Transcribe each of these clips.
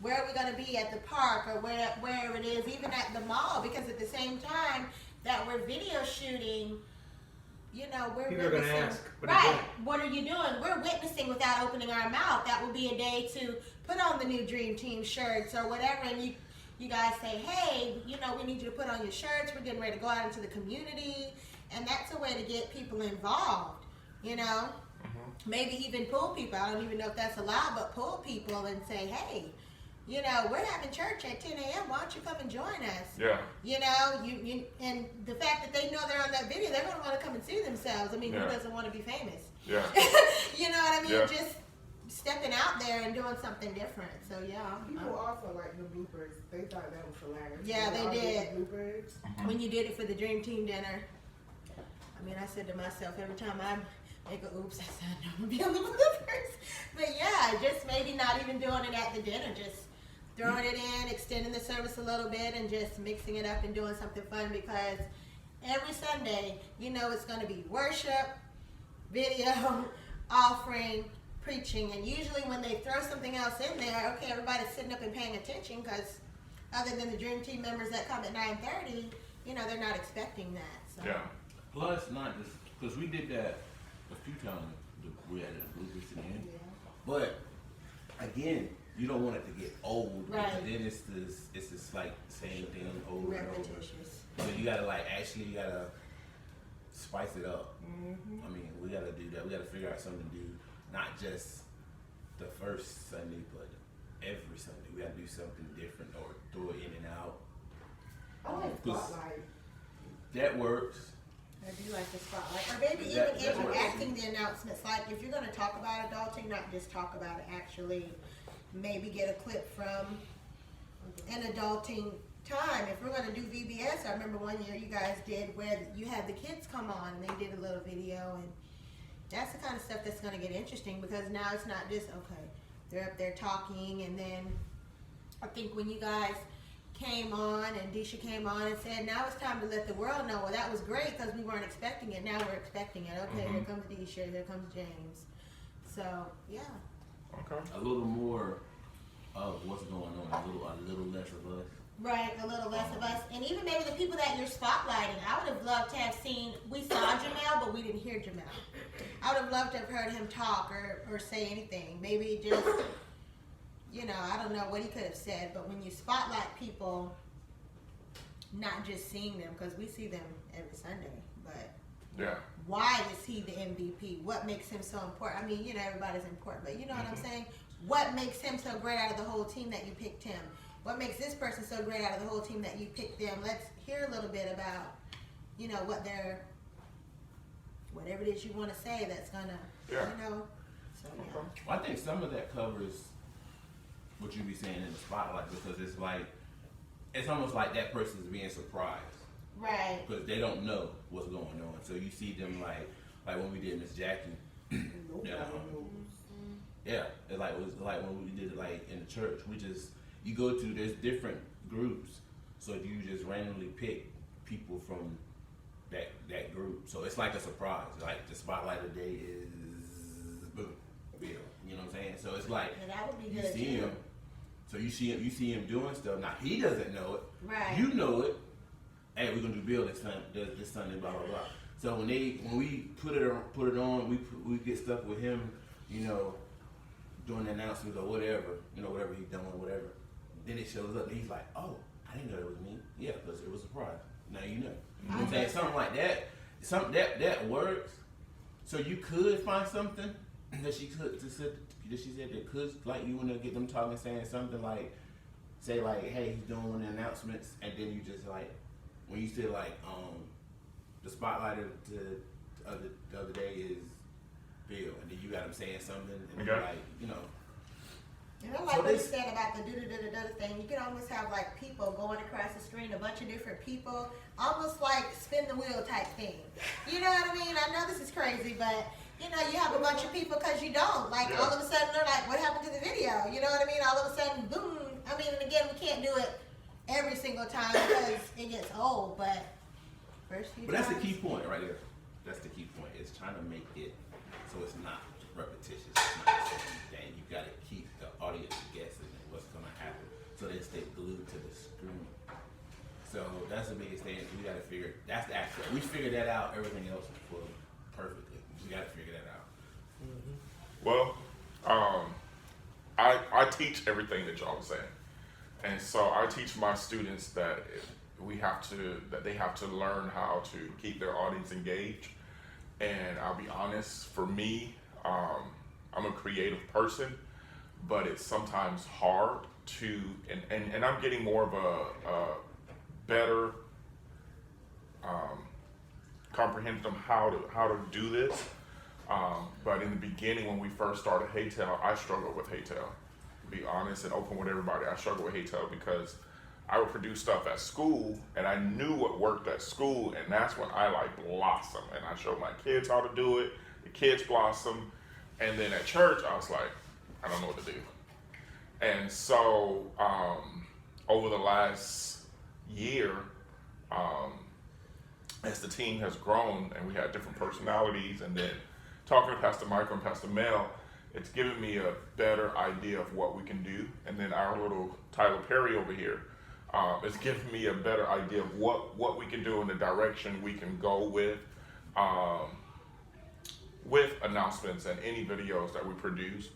where are we gonna be at the park or wherever it is, even at the mall, because at the same time that we're video shooting, you know, we're people witnessing. Are gonna ask, Right, what are you doing? We're witnessing without opening our mouth. That will be a day to put on the new Dream Team shirts or whatever, and you guys say, hey, you know, we need you to put on your shirts. We're getting ready to go out into the community, and that's a way to get people involved, you know. Maybe even pull people. I don't even know if that's allowed, but pull people and say, hey, you know, we're having church at 10 a.m. Why don't you come and join us? Yeah. You know, you and the fact that they know they're on that video, they're going to want to come and see themselves. I mean, who doesn't want to be famous? Yeah. You know what I mean? Yeah. Just stepping out there and doing something different. So, yeah. People also like the bloopers. They thought that was hilarious. Yeah, they did. Bloopers. When you did it for the Dream Team dinner, I mean, I said to myself, every time I make a oops, I said, I know I'm going to be on the bloopers. But yeah, just maybe not even doing it at the dinner, just throwing it in, extending the service a little bit, and just mixing it up and doing something fun, because every Sunday, you know, it's going to be worship, video, offering, preaching, and usually when they throw something else in there, okay, everybody's sitting up and paying attention, because other than the Dream Team members that come at 9:30, you know, they're not expecting that. So. Yeah. Plus, not just because we did that a few times. We had the bloopers in the end. Yeah. But again, you don't want it to get old. Right. Because then it's this like same thing over and over. Repetitious. So you gotta you gotta spice it up. Mm-hmm. I mean, we gotta do that. We gotta figure out something to do, not just the first Sunday, but every Sunday. We gotta do something different or throw it in and out. I like spotlight. That works. I do like the spotlight. Or maybe That even works. interacting the announcements. Like if you're going to talk about adulting, not just talk about it, actually maybe get a clip from an adulting time. If we're going to do VBS, I remember one year you guys did where you had the kids come on and they did a little video, and that's the kind of stuff that's going to get interesting, because now it's not just, okay, they're up there talking, and then I think when you guys came on and Disha came on and said, now it's time to let the world know. Well, that was great because we weren't expecting it. Now we're expecting it. Okay, here comes Disha, here comes James. So, yeah. Okay. A little more of what's going on, a little less of us. Right, a little less of us. And even maybe the people that you're spotlighting. I would have loved to have seen, we saw Jamel, but we didn't hear Jamel. I would have loved to have heard him talk or say anything. Maybe just, you know, I don't know what he could have said, but when you spotlight people, not just seeing them, because we see them every Sunday, but Yeah. why is he the MVP? What makes him so important? I mean, you know, everybody's important, but you know what I'm saying? What makes him so great out of the whole team that you picked him? What makes this person so great out of the whole team that you picked them? Let's hear a little bit about, you know, what they're, whatever it is you want to say that's gonna, you know. So, yeah. Well, I think some of that covers what you be saying in the spotlight, because it's like, it's almost like that person's being surprised. Right. Because they don't know what's going on. So you see them like when we did Miss Jackie. Yeah, it was like when we did it like in the church. You go to, there's different groups, so you just randomly pick people from that group. So it's like a surprise. Like the spotlight of the day is boom, Bill. You know what I'm saying? So it's like Yeah, that would be you good see too. him. So you see him doing stuff. Now he doesn't know it. Right. You know it. Hey, we're gonna do Bill this Sunday, blah blah blah. So when we put it on, we get stuff with him, you know, doing the announcements or whatever, you know, whatever he's doing, whatever. Then it shows up and he's like, oh, I didn't know that was me. Yeah, because it was a surprise. Now you know. You know what I'm saying? Something like that. Something that works. So you could find something that she said that could, like, you want to get them talking, saying something like, say like, hey, he's doing one of the announcements, and then you just like, when you say like, the spotlight of the other day is Bill, and then you got him saying something, and you're like, you know. And I like what you said about the do-do-do-do-do thing. You can almost have like people going across the screen, a bunch of different people, almost like spin the wheel type thing. You know what I mean? I know this is crazy, but you know, you have a bunch of people because you don't. Like all of a sudden they're like, what happened to the video? You know what I mean? All of a sudden, boom. I mean, and again, we can't do it every single time because it gets old, but first few But that's the times. key point right there. That's the key point. It's trying to make it so it's not repetitious. It's not the same thing. You got to keep the audience guessing. So that's the biggest thing. We got to figure. That's the aspect. We figured that out. Everything else will flow perfectly. We got to figure that out. Well, I teach everything that y'all was saying, and so I teach my students that they have to learn how to keep their audience engaged. And I'll be honest, for me, I'm a creative person, but it's sometimes hard to, and I'm getting more of a better comprehension of how to do this. But in the beginning, when we first started Heytell, I struggled with Heytell. To be honest and open with everybody, I struggled with Heytell because I would produce stuff at school, and I knew what worked at school, and that's when I blossom, and I showed my kids how to do it. The kids blossom, and then at church, I was like, I don't know what to do. And so over the last year, as the team has grown, and we had different personalities, and then talking to Pastor Michael and Pastor Mel, it's given me a better idea of what we can do. And then our little Tyler Perry over here, it's given me a better idea of what we can do and the direction we can go with announcements and any videos that we produce.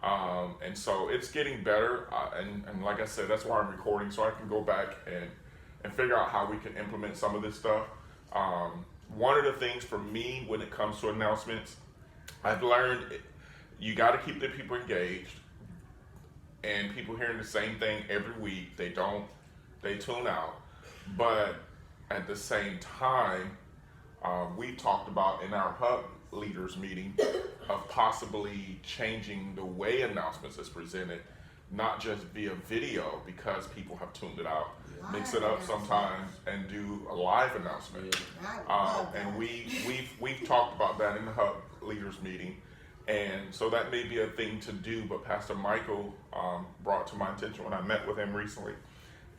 And so it's getting better. And like I said, that's why I'm recording, so I can go back and figure out how we can implement some of this stuff. One of the things for me when it comes to announcements, I've learned you got to keep the people engaged, and people hearing the same thing every week, they tune out. But at the same time, we talked about in our hub leaders meeting of possibly changing the way announcements is presented, not just via video, because people have tuned it out. Mix it up sometimes and do a live announcement. And we've talked about that in the hub leaders meeting, and so that may be a thing to do. But Pastor Michael brought to my attention when I met with him recently,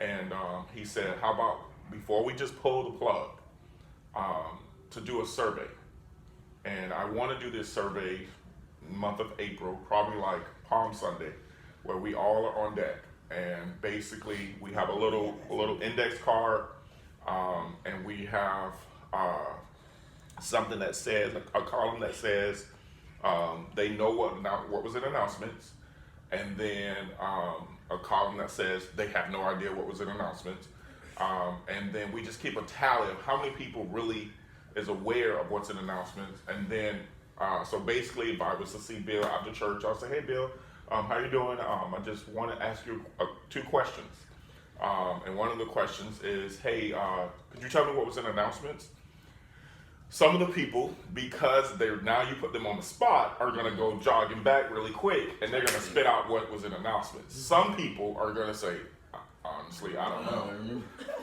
and he said, how about before we just pull the plug, to do a survey. And I want to do this survey month of April, probably like Palm Sunday, where we all are on deck. And basically we have a little index card, and we have something that says, a column that says they know what was in announcements, and then a column that says they have no idea what was in announcements, and then we just keep a tally of how many people really is aware of what's in announcements. And then so basically, if I was to see Bill after church, I'll say, hey Bill, how you doing? I just want to ask you 2 questions. And one of the questions is, hey, could you tell me what was in announcements? Some of the people, because now you put them on the spot, are going to go jogging back really quick, and they're going to spit out what was in announcements. Some people are going to say, honestly, I don't know.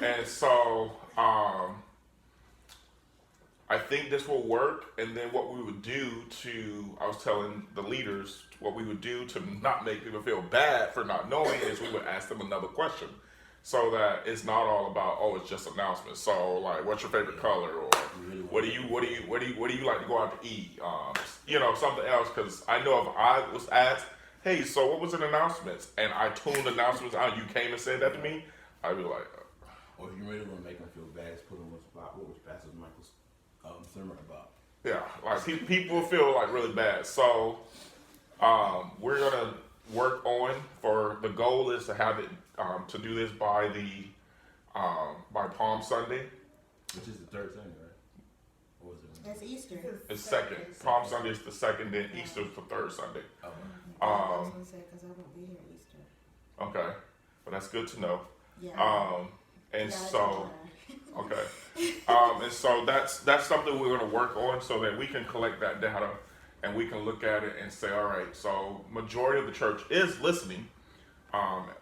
And so I think this will work. And then what we would do I was telling the leaders, what we would do to not make people feel bad for not knowing is we would ask them another question, so that it's not all about, oh, it's just announcements. So like, what's your favorite color, or what do you like to go out to eat? Something else. Because I know if I was asked, hey, so what was in announcements, and I tuned announcements out, you came and said that to me, I'd be like, or if you really want to make them feel bad, just put them on the spot. What was Pastor Michael's sermon about? Yeah, like people feel like really bad. So we're gonna work on, for the goal is to have it to do this by Palm Sunday, which is the 3rd Sunday, right? Or was it? That's Easter. It's second. Palm Sunday is the 2nd, then Easter's the 3rd Sunday. I was gonna say, because I won't be here Easter. Okay, but that's good to know. Yeah. And so that's something we're going to work on, so that we can collect that data and we can look at it and say, all right, so majority of the church is listening,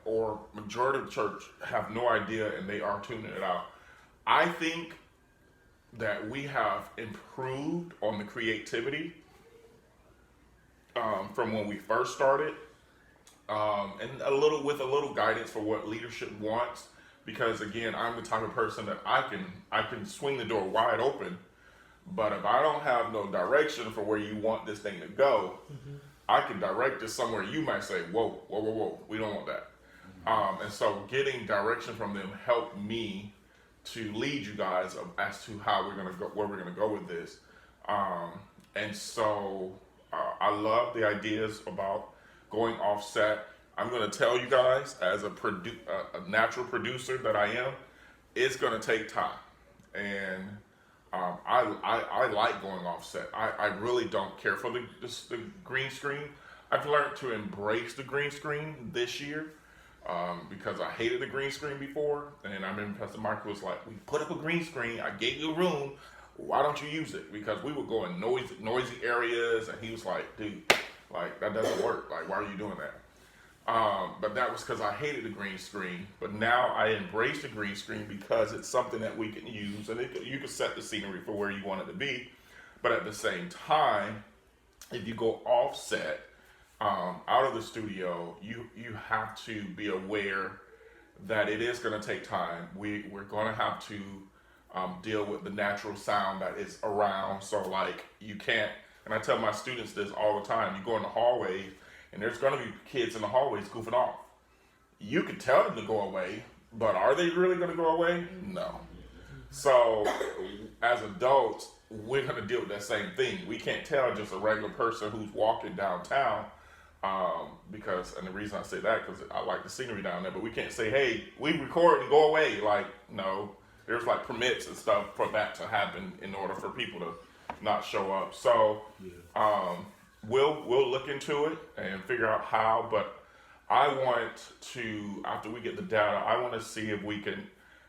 or majority of the church have no idea and they are tuning it out. I think that we have improved on the creativity from when we first started, and with a little guidance for what leadership wants. Because again, I'm the type of person that I can swing the door wide open, but if I don't have no direction for where you want this thing to go, I can direct it somewhere you might say, whoa, we don't want that. And so getting direction from them helped me to lead you guys as to how we're gonna go, where we're gonna go with this. And so I love the ideas about going offset. I'm gonna tell you guys, as a natural producer that I am, it's gonna take time, and I like going offset. I really don't care for the green screen. I've learned to embrace the green screen this year because I hated the green screen before. And I remember Pastor Michael was like, "We put up a green screen. I gave you a room. Why don't you use it?" Because we would go in noisy areas, and he was like, "Dude, like that doesn't work. Like, why are you doing that?" But that was because I hated the green screen. But now I embrace the green screen because it's something that we can use, and you can set the scenery for where you want it to be. But at the same time, if you go offset out of the studio, you have to be aware that it is going to take time. We're going to have to deal with the natural sound that is around. So like you can't, and I tell my students this all the time, you go in the hallways and there's going to be kids in the hallways goofing off. You can tell them to go away, but are they really going to go away? No. So as adults, we're going to deal with that same thing. We can't tell just a regular person who's walking downtown because, and the reason I say that, because I like the scenery down there, but we can't say, "Hey, we record and go away." Like, no, there's like permits and stuff for that to happen in order for people to not show up. So we'll look into it and figure out how, but I want to, after we get the data, I want to see if we can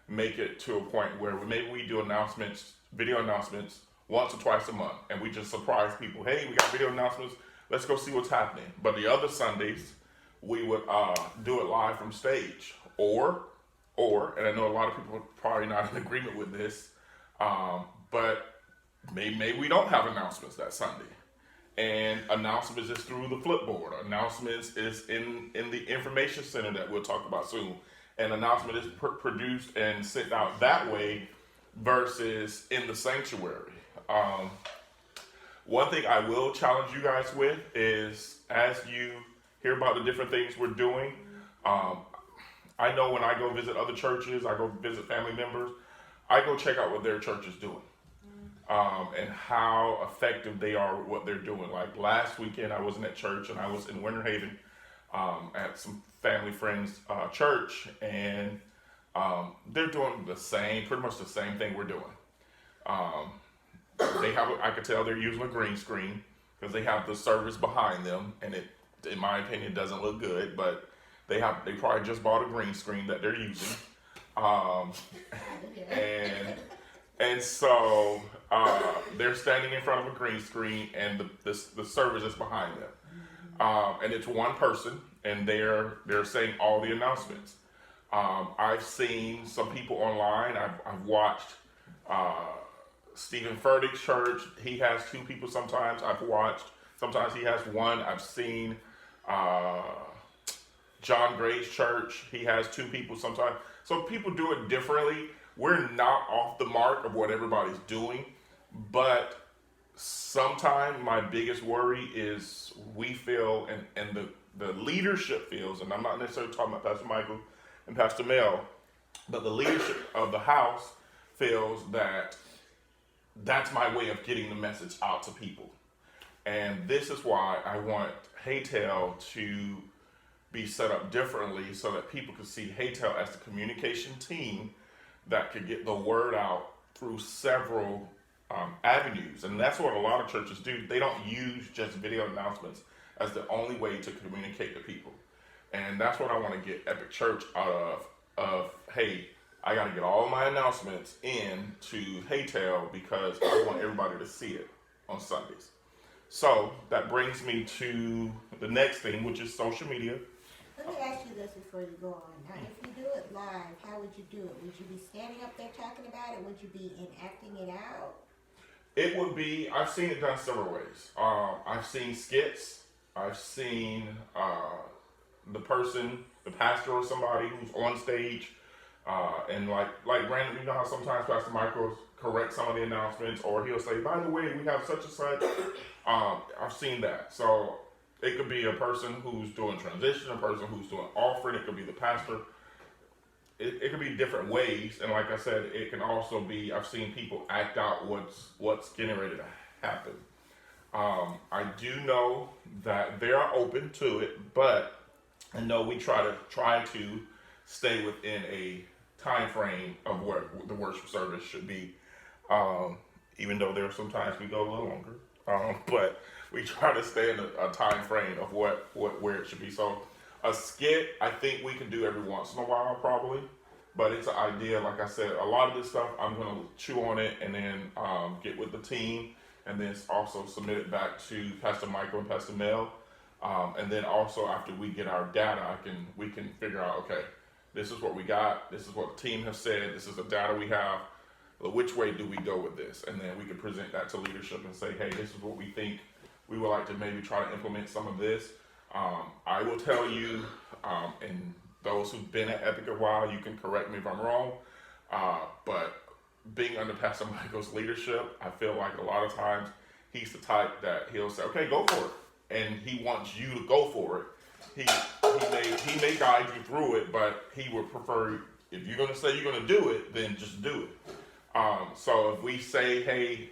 make it to a point where maybe we do announcements, video announcements, once or twice a month, and we just surprise people. "Hey, we got video announcements. Let's go see what's happening." But the other Sundays, we would do it live from stage, or, and I know a lot of people are probably not in agreement with this, but maybe we don't have announcements that Sunday. And announcements is through the Flipboard. Announcements is in the information center that we'll talk about soon. And announcement is produced and sent out that way versus in the sanctuary. One thing I will challenge you guys with is, as you hear about the different things we're doing, I know when I go visit other churches, I go visit family members, I go check out what their church is doing. And how effective they are with what they're doing. Like last weekend, I wasn't at church, and I was in Winter Haven at some family friends' church, and they're doing pretty much the same thing we're doing. I could tell they're using a green screen because they have the service behind them, and it, in my opinion, doesn't look good. But they probably just bought a green screen that they're using, and so they're standing in front of a green screen, and the service is behind them, and it's one person, and they're saying all the announcements. I've seen some people online. I've watched Stephen Furtick's church. He has two people sometimes. I've watched. Sometimes he has one. I've seen John Gray's church. He has two people sometimes. So people do it differently. We're not off the mark of what everybody's doing, but sometimes my biggest worry is we feel, and the leadership feels, and I'm not necessarily talking about Pastor Michael and Pastor Mel, but the leadership of the house feels that that's my way of getting the message out to people. And this is why I want Heytell to be set up differently so that people can see Heytell as the communication team that could get the word out through several avenues. And that's what a lot of churches do. They don't use just video announcements as the only way to communicate to people. And that's what I want to get Epic Church out of, hey, I got to get all my announcements in to Heytell because I want everybody to see it on Sundays. So that brings me to the next thing, which is social media. Let me ask you this before you go on. Now, if you do it live, how would you do it? Would you be standing up there talking about it? Would you be enacting it out? It would be, I've seen it done several ways. I've seen skits. I've seen the pastor or somebody who's on stage, and like random, you know how sometimes Pastor Michael corrects some of the announcements, or he'll say, "By the way, we have such and such." I've seen that. So it could be a person who's doing transition, a person who's doing offering. It could be the pastor. it can be different ways, and like I said, it can also be. I've seen people act out what's getting ready to happen. I do know that they are open to it, but I know we try to stay within a time frame of what the worship service should be. Even though there are sometimes we go a little longer, but we try to stay in a time frame of where it should be. So a skit, I think we can do every once in a while, probably. But it's an idea, like I said, a lot of this stuff, I'm going to chew on it and then get with the team and then also submit it back to Pastor Michael and Pastor Mel. And then also after we get our data, we can figure out, okay, this is what we got, this is what the team has said, this is the data we have, which way do we go with this? And then we can present that to leadership and say, hey, this is what we think, we would like to maybe try to implement some of this. I will tell you, and those who've been at Epic a while, you can correct me if I'm wrong, but being under Pastor Michael's leadership, I feel like a lot of times he's the type that he'll say, okay, go for it. And he wants you to go for it. He may guide you through it, but he would prefer, if you're going to say you're going to do it, then just do it. So if we say, hey,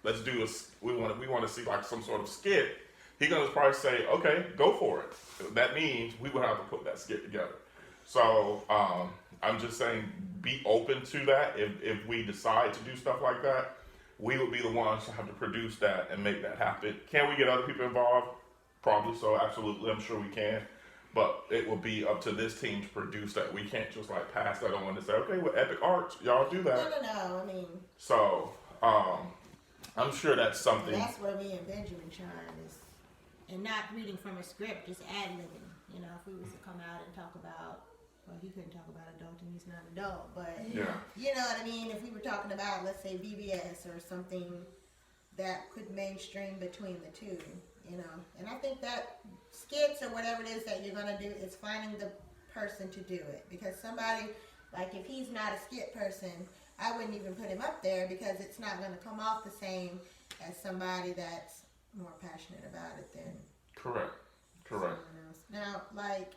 let's do we want to see like some sort of skit, he's going to probably say, okay, go for it. That means we would have to put that skit together. So I'm just saying, be open to that. If we decide to do stuff like that, we will be the ones to have to produce that and make that happen. Can we get other people involved? Probably so, absolutely. I'm sure we can. But it will be up to this team to produce that. We can't just like pass that on and say, okay, well, Epic Arts, y'all do that. No, I mean. So, I'm sure that's something. That's where me and Benjamin shine is, and not reading from a script, just ad-libbing. You know, if we was to come out and talk about, well, he couldn't talk about adulting, he's not an adult, but Yeah. you know what I mean? If we were talking about, let's say, VBS or something that could mainstream between the two, you know. And I think that skits or whatever it is that you're going to do is finding the person to do it. Because somebody, like if he's not a skit person, I wouldn't even put him up there because it's not going to come off the same as somebody that's more passionate about it than Correct. someone else. Now, like,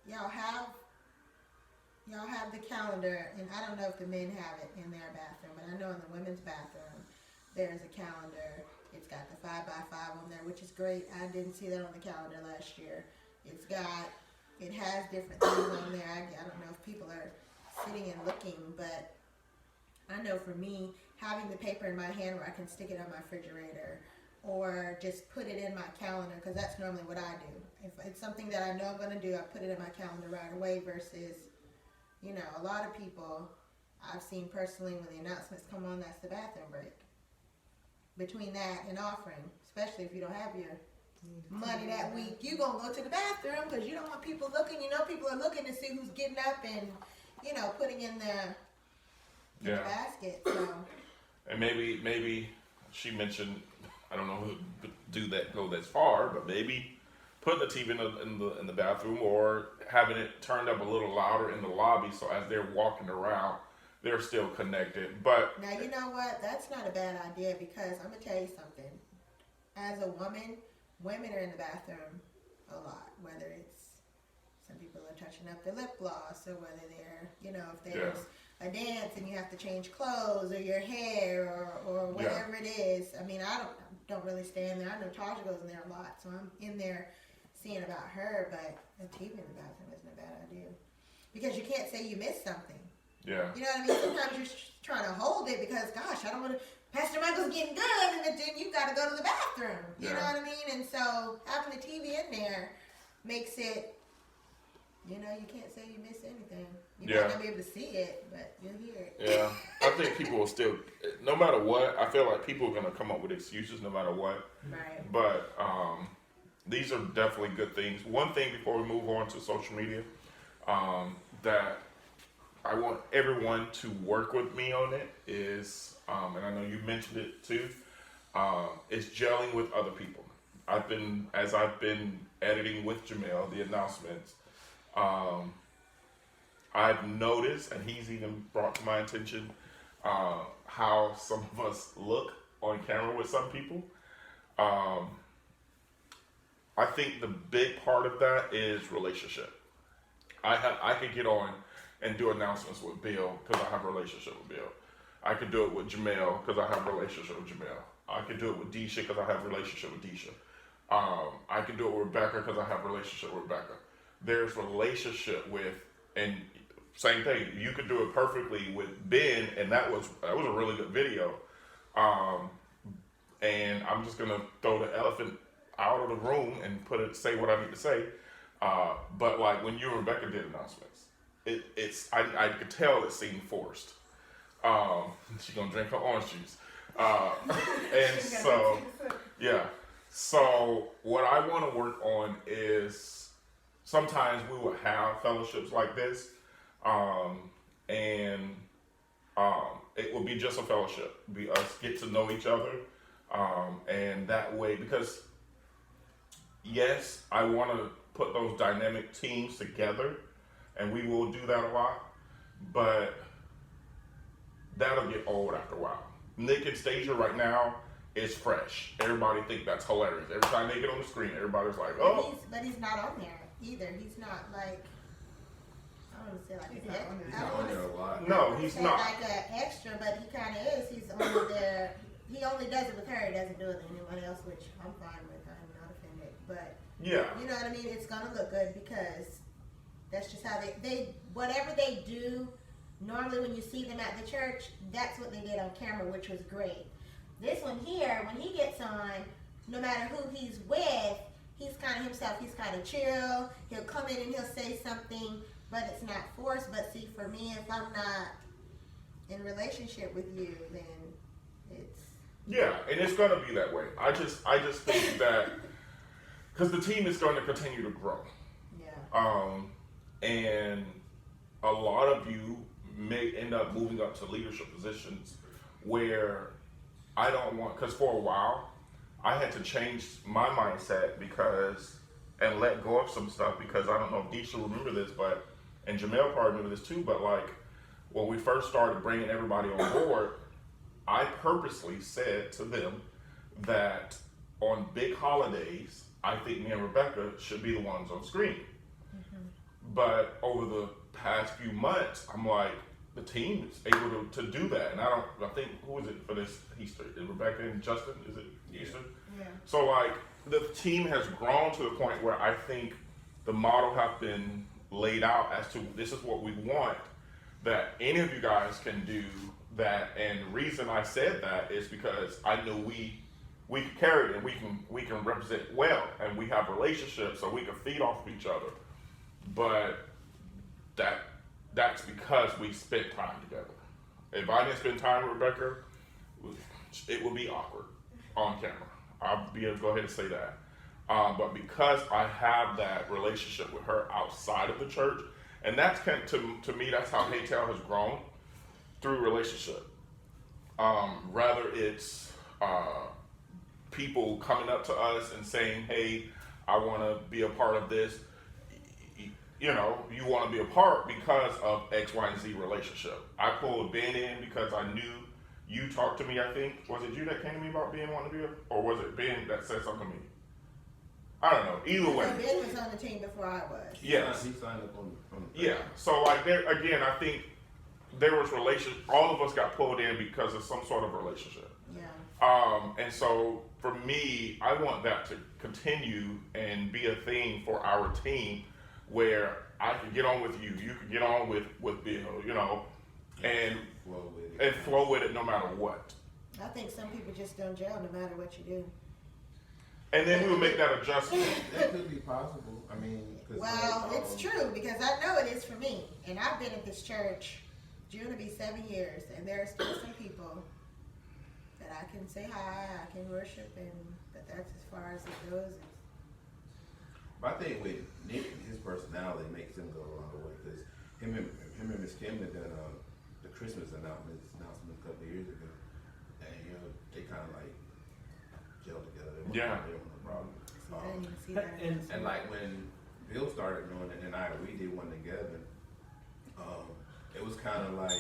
y'all have the calendar, and I don't know if the men have it in their bathroom, but I know in the women's bathroom, there's a calendar. It's got the 5x5 on there, which is great. I didn't see that on the calendar last year. It has different things on there. I don't know if people are sitting and looking, but I know for me, having the paper in my hand where I can stick it on my refrigerator or just put it in my calendar, because that's normally what I do. If it's something that I know I'm going to do, I put it in my calendar right away versus, you know, a lot of people I've seen personally when the announcements come on, that's the bathroom break. Between that and offering, especially if you don't have your money that week, you're going to go to the bathroom because you don't want people looking. You know, people are looking to see who's getting up and, you know, putting in the basket. So. And maybe she mentioned, I don't know who go that far, but maybe putting the TV in the bathroom or having it turned up a little louder in the lobby so as they're walking around, they're still connected. But now, you know what? That's not a bad idea because I'm going to tell you something. As a woman, women are in the bathroom a lot, whether it's some people are touching up their lip gloss or whether they're, you know, if there's a dance and you have to change clothes or your hair or whatever it is. I mean, I don't really stay in there. I know Tasha goes in there a lot, so I'm in there seeing about her, but a TV in the bathroom isn't a bad idea because you can't say you missed something. Yeah. You know what I mean? Sometimes you're trying to hold it because, gosh, I don't want to. Pastor Michael's getting good, and then you got to go to the bathroom. You know what I mean? And so having the TV in there makes it. You know, you can't say you missed anything. You might not be able to see it, but you'll hear it. Yeah, I think people will still, no matter what. I feel like people are gonna come up with excuses no matter what. Right. But these are definitely good things. One thing before we move on to social media, that I want everyone to work with me on it is, and I know you mentioned it too, is gelling with other people. As I've been editing with Jamel, the announcements, I've noticed, and he's even brought to my attention, how some of us look on camera with some people. I think the big part of that is relationship. I could get on and do announcements with Bill because I have a relationship with Bill. I could do it with Jamel because I have a relationship with Jamel. I could do it with Deisha because I have a relationship with Deisha. I can do it with Rebecca because I have a relationship with Rebecca. There's relationship with, and same thing, you could do it perfectly with Ben, and that was a really good video. And I'm just gonna throw the elephant out of the room and say what I need to say. But like when you and Rebecca did announcements, I could tell it seemed forced. She's gonna drink her orange juice. And so, yeah. So what I want to work on is sometimes we will have fellowships like this, and it will be just a fellowship. Be us get to know each other, and that way, because yes, I want to put those dynamic teams together, and we will do that a lot, but that'll get old after a while. Nick and Stasia right now is fresh. Everybody think that's hilarious. Every time they get on the screen, everybody's like, oh. But he's not on there either. He's not like, I don't want to say like He's an not on there. He's not on there a lot. No, he's say not. like an extra, but he kind of is. He's only there. He only does it with her. He doesn't do it with anyone else, which I'm fine with. I'm not offended. But Yeah. you know what I mean? It's gonna look good because that's just how they whatever they do. Normally, when you see them at the church, that's what they did on camera, which was great. This one here, when he gets on, no matter who he's with, he's kind of himself. He's kind of chill. He'll come in and he'll say something, but it's not forced. But see, for me, if I'm not in relationship with you, then it's Yeah, and it's gonna be that way. I just think that because the team is going to continue to grow, and a lot of you may end up moving up to leadership positions where I don't want, because for a while I had to change my mindset and let go of some stuff because I don't know if Deisha will remember this, but, and Jamel probably remember this too, but like when we first started bringing everybody on board, I purposely said to them that on big holidays, I think me and Rebecca should be the ones on screen. But over the past few months, I'm like, the team is able to do that. And I think, who is it for this Easter? Is Rebecca and Justin? Is it Easter? yeah. So like, the team has grown to the point where I think the model have been laid out as to this is what we want, that any of you guys can do that. And the reason I said that is because I knew we can carry it and we can represent well, and we have relationships so we can feed off of each other. But that's because we spent time together. If I didn't spend time with Rebecca, it would be awkward on camera. I'll be able to go ahead and say that. But because I have that relationship with her outside of the church, and that's to me, that's how Heytell has grown, through relationship. Rather it's people coming up to us and saying, hey, I want to be a part of this. You know, you want to be a part because of X, Y, and Z relationship. I pulled Ben in because I knew you talked to me, I think. Was it you that came to me about Ben wanting to be or was it Ben that said something to me? I don't know. Either way. Ben was on the team before I was. Yes. He signed up on the Yeah. So like there again, I think there was all of us got pulled in because of some sort of relationship. Yeah. And so for me, I want that to continue and be a thing for our team where I can get on with you, you can get on with Bill, you know, and flow with it no matter what. I think some people just don't gel no matter what you do. And then we would make that adjustment. That could be possible. I mean, well, it's true because I know it is for me. And I've been at this church, June will be 7 years, and there are still some people that I can say hi, I can worship, but that's as far as it goes. I think with Nick and his personality makes him go a long way because him and Miss Kim had done the Christmas announcement a couple of years ago, and you know they kind of like gel together. They Yeah. weren't no problem. So I didn't even see that. And like when Bill started doing it, and we did one together. It was kind of like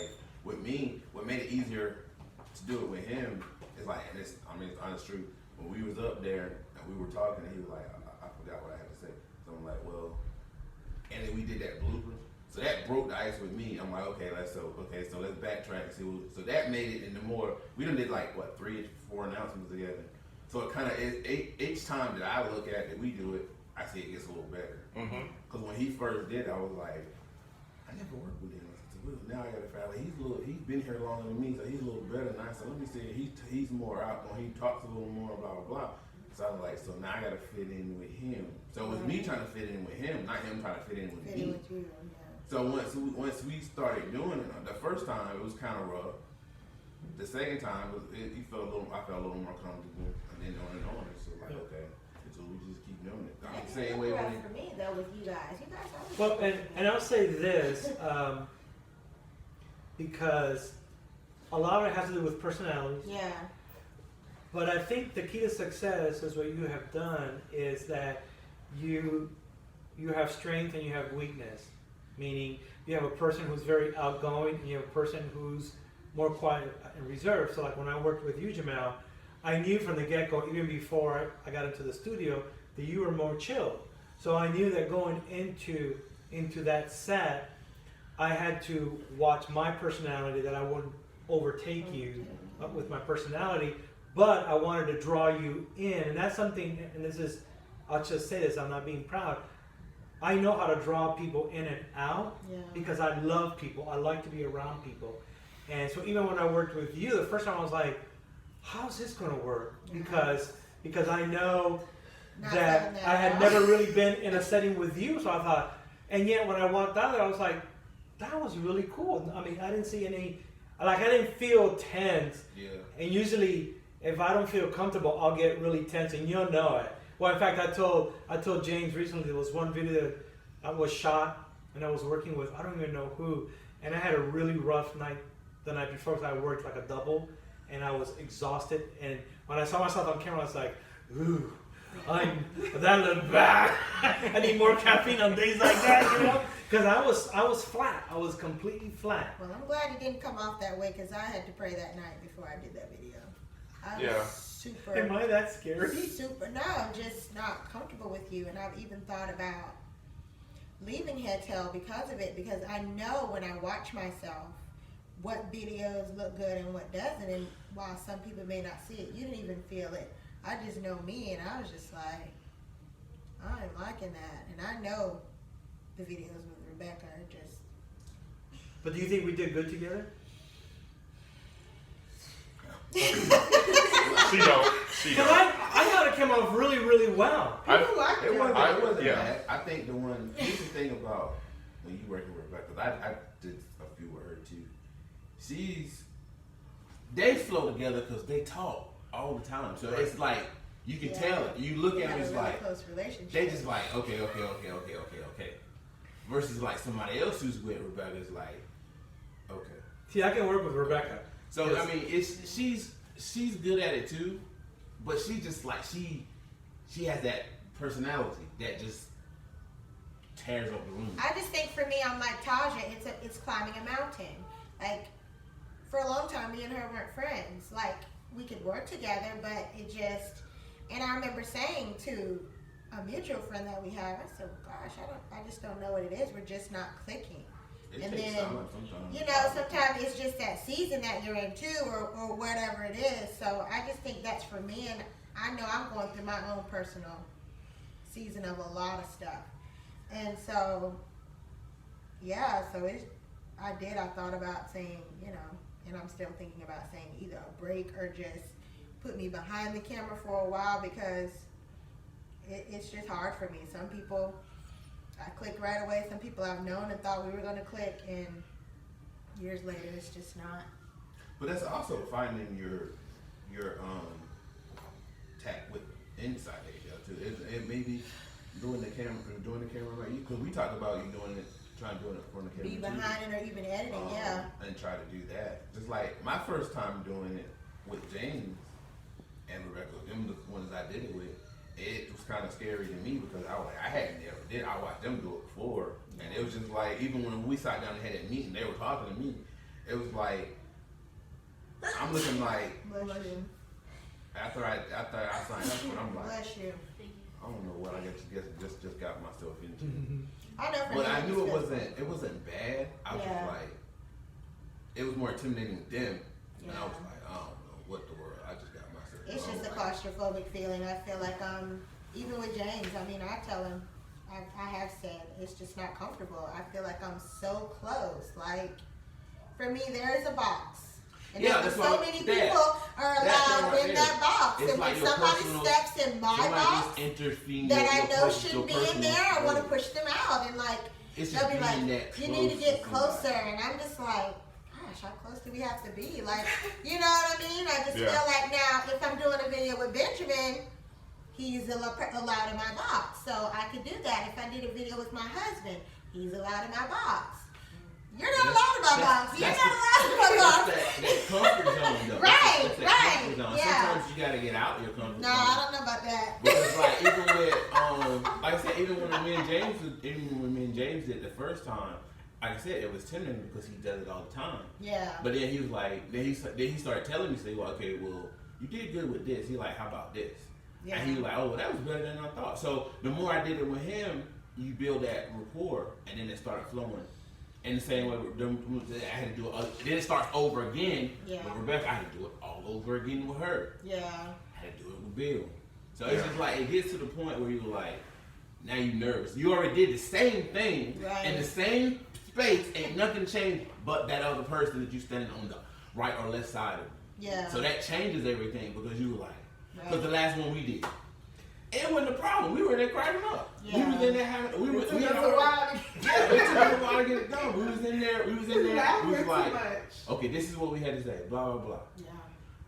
with me. What made it easier to do it with him is like, and it's honest truth. When we was up there and we were talking, and he was like, I forgot what I had to say. So I'm like, well, and then we did that blooper. So So that broke the ice with me. I'm like, okay, so let's backtrack and see. So that made it into more. We done did like what 3 or 4 announcements together. So it kind of each time that I look at it, we do it. I see it gets a little better. Because when he first did it, I was like, I never worked with him. So now I got to find like he's been here longer than me, so he's a little better than I. So let me see. He's more outgoing. He talks a little more, blah blah blah. So I was like, so now I got to fit in with him. So it was me trying to fit in with him, not him trying to fit in with me. With you, yeah. So once we started doing it, the first time it was kind of rough. The second time I felt a little more comfortable, and then on and on. So like, okay, so we just keep doing it. I mean, same way Rough when for me though with you guys. You guys always Well, and I'll say this, because a lot of it has to do with personalities. yeah. But I think the key to success is what you have done is that you have strength and you have weakness. Meaning you have a person who's very outgoing and you have a person who's more quiet and reserved. So like when I worked with you, Jamal, I knew from the get-go, even before I got into the studio, that you were more chill. So I knew that going into that set, I had to watch my personality, that I wouldn't overtake you with my personality, but I wanted to draw you in. And that's something, and this is, I'll just say this, I'm not being proud. I know how to draw people in and out because I love people. I like to be around people. And so even when I worked with you, the first time I was like, how's this going to work? Because I know that I had never really been in a setting with you. So I thought, and yet when I walked out there, I was like, that was really cool. I mean, I didn't see any, I didn't feel tense. Yeah. And usually if I don't feel comfortable, I'll get really tense, and you'll know it. Well, in fact, I told James recently, there was one video that I was shot and I was working with, I don't even know who, and I had a really rough night the night before because I worked like a double and I was exhausted. And when I saw myself on camera, I was like, ooh, I'm that little bad. I need more caffeine on days like that, you know? Because I was flat. I was completely flat. Well, I'm glad it didn't come off that way because I had to pray that night before I did that video. I was super. Am I that scary? Super. No, I'm just not comfortable with you, and I've even thought about leaving Heytell because of it. Because I know when I watch myself, what videos look good and what doesn't. And while some people may not see it, you didn't even feel it. I just know me, and I was just like, I ain't liking that. And I know the videos with Rebecca are just. But do you think we did good together? She don't. Because I thought it came off really, really well. People like It it. wasn't yeah. bad. I think here's the thing about when you working with Rebecca, 'cause I did a few with her too. They flow together because they talk all the time. So it's like, you can tell it. You look at them, it's like, close relationship. they just like, okay. Versus like somebody else who's with Rebecca is like, okay. See, I can work with Rebecca. So I mean, she's good at it too, but she just like she has that personality that just tears up the room. I just think for me, I'm like Taja. It's climbing a mountain. Like for a long time, me and her weren't friends. Like we could work together, but it just. And I remember saying to a mutual friend that we have, I said, "Gosh, I just don't know what it is. We're just not clicking." It And takes then, time sometimes. you know, sometimes it's just that season that you're in too, or whatever it is. So I just think that's for me, and I know I'm going through my own personal season of a lot of stuff. And so, yeah, I thought about saying, you know, and I'm still thinking about saying either a break or just put me behind the camera for a while because it's just hard for me. Some people, I click right away. Some people I've known and thought we were going to click, and years later, it's just not. But that's also finding your tact with inside Heytell too. It may be doing the camera like you, because we talked about you trying to do it for the camera Be too. behind it or even editing, yeah. And try to do that. Just like my first time doing it with James and Rebecca, them the ones I did it with. It was kind of scary to me because I hadn't ever did. I watched them do it before, and it was just like even when we sat down and had that meeting, they were talking to me. It was like I'm looking like Bless you. after I signed up, and I'm like, Bless you. I don't know what I just got myself into. I know for But me, I knew it's it wasn't bad. I was Yeah. just like, it was more intimidating with them. And I was Yeah. like, I don't know what the world. I just got myself. It's I just a was like, claustrophobic feeling. I feel like even with James, I mean, I tell him, I have said it's just not comfortable. I feel like I'm so close. Like for me, there's a box. And Yeah, there's that's so what- many that- people are allowed right in there. that box. It's And like when your somebody personal- steps in my somebody box just interfering that your I know your should be in personal there, I want to space. push them out. And like, It's they'll just be being like, that you need to close get to closer. somebody. And I'm just like, gosh, how close do we have to be? Like, you know what I mean? I just Yeah. feel like now, if I'm doing a video with Benjamin, he's allowed in my box. So I could do that. If I did a video with my husband, he's allowed in my box. You're not allowed in my box. You're not allowed in my box. That comfort zone, though. Right, That's that right, comfort zone. yeah. Sometimes you gotta get out of your comfort No, zone. I don't know about that. Because like even with like I said, even when me and James did the first time, like I said, it was intimidating because he does it all the time. Yeah. But then he was like, then he started telling me, say, well, okay, well, you did good with this. He like, how about this? Yeah. And he was like, oh, well, that was better than I thought. So the more I did it with him, you build that rapport, and then it started flowing. In the same way, I had to do it. Then it starts over again Yeah. with Rebecca. I had to do it all over again with her. Yeah. I had to do it with Bill. So it's just like, it gets to the point where you're like, now you're nervous. You already did the same thing Right. in the same space, ain't nothing changed but that other person that you standing on the right or left side of. Yeah. So that changes everything because you were like, because Right. the last one we did, it wasn't a problem. We were in there cracking up. We Yeah. was in there having, we It had took us a while to yeah, it took us a while to get it done. We was in there, we was laughing too like, much. okay, this is what we had to say, blah, blah, blah. Yeah.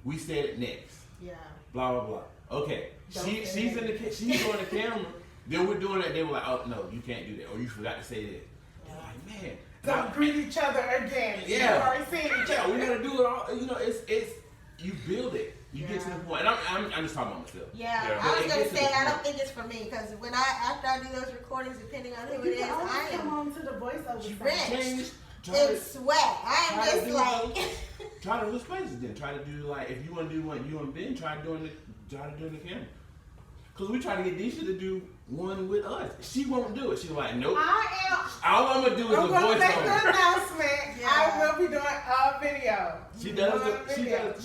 We said it next. Yeah. Blah blah blah. Okay, Don't she's say in that. she's on the camera. Then we're doing that. They were like, oh no, you can't do that, or you forgot to say this. Yeah. You're like, man, Don't greet each other again. Yeah. You've already seen each yeah, other. we gotta do it all. You know, it's you build it. You get to Yeah. the point. And I'm just talking about myself. Yeah, Yeah. I was It gonna gets to say the I don't point. think it's for me because after I do those recordings, depending on who it You is, can always I come am on to the voiceover drenched. side. Change. in sweat. I am try to just do like. Try to do spaces then. Try to do like if you want to do one you and Ben. Try to do the camera. Cause we try to get Disha to do one with us. She won't do it. She's like, nope. All I'm gonna do is I'm a gonna make the voiceover. announcement. Yeah. I will be doing a video. She does One it. video.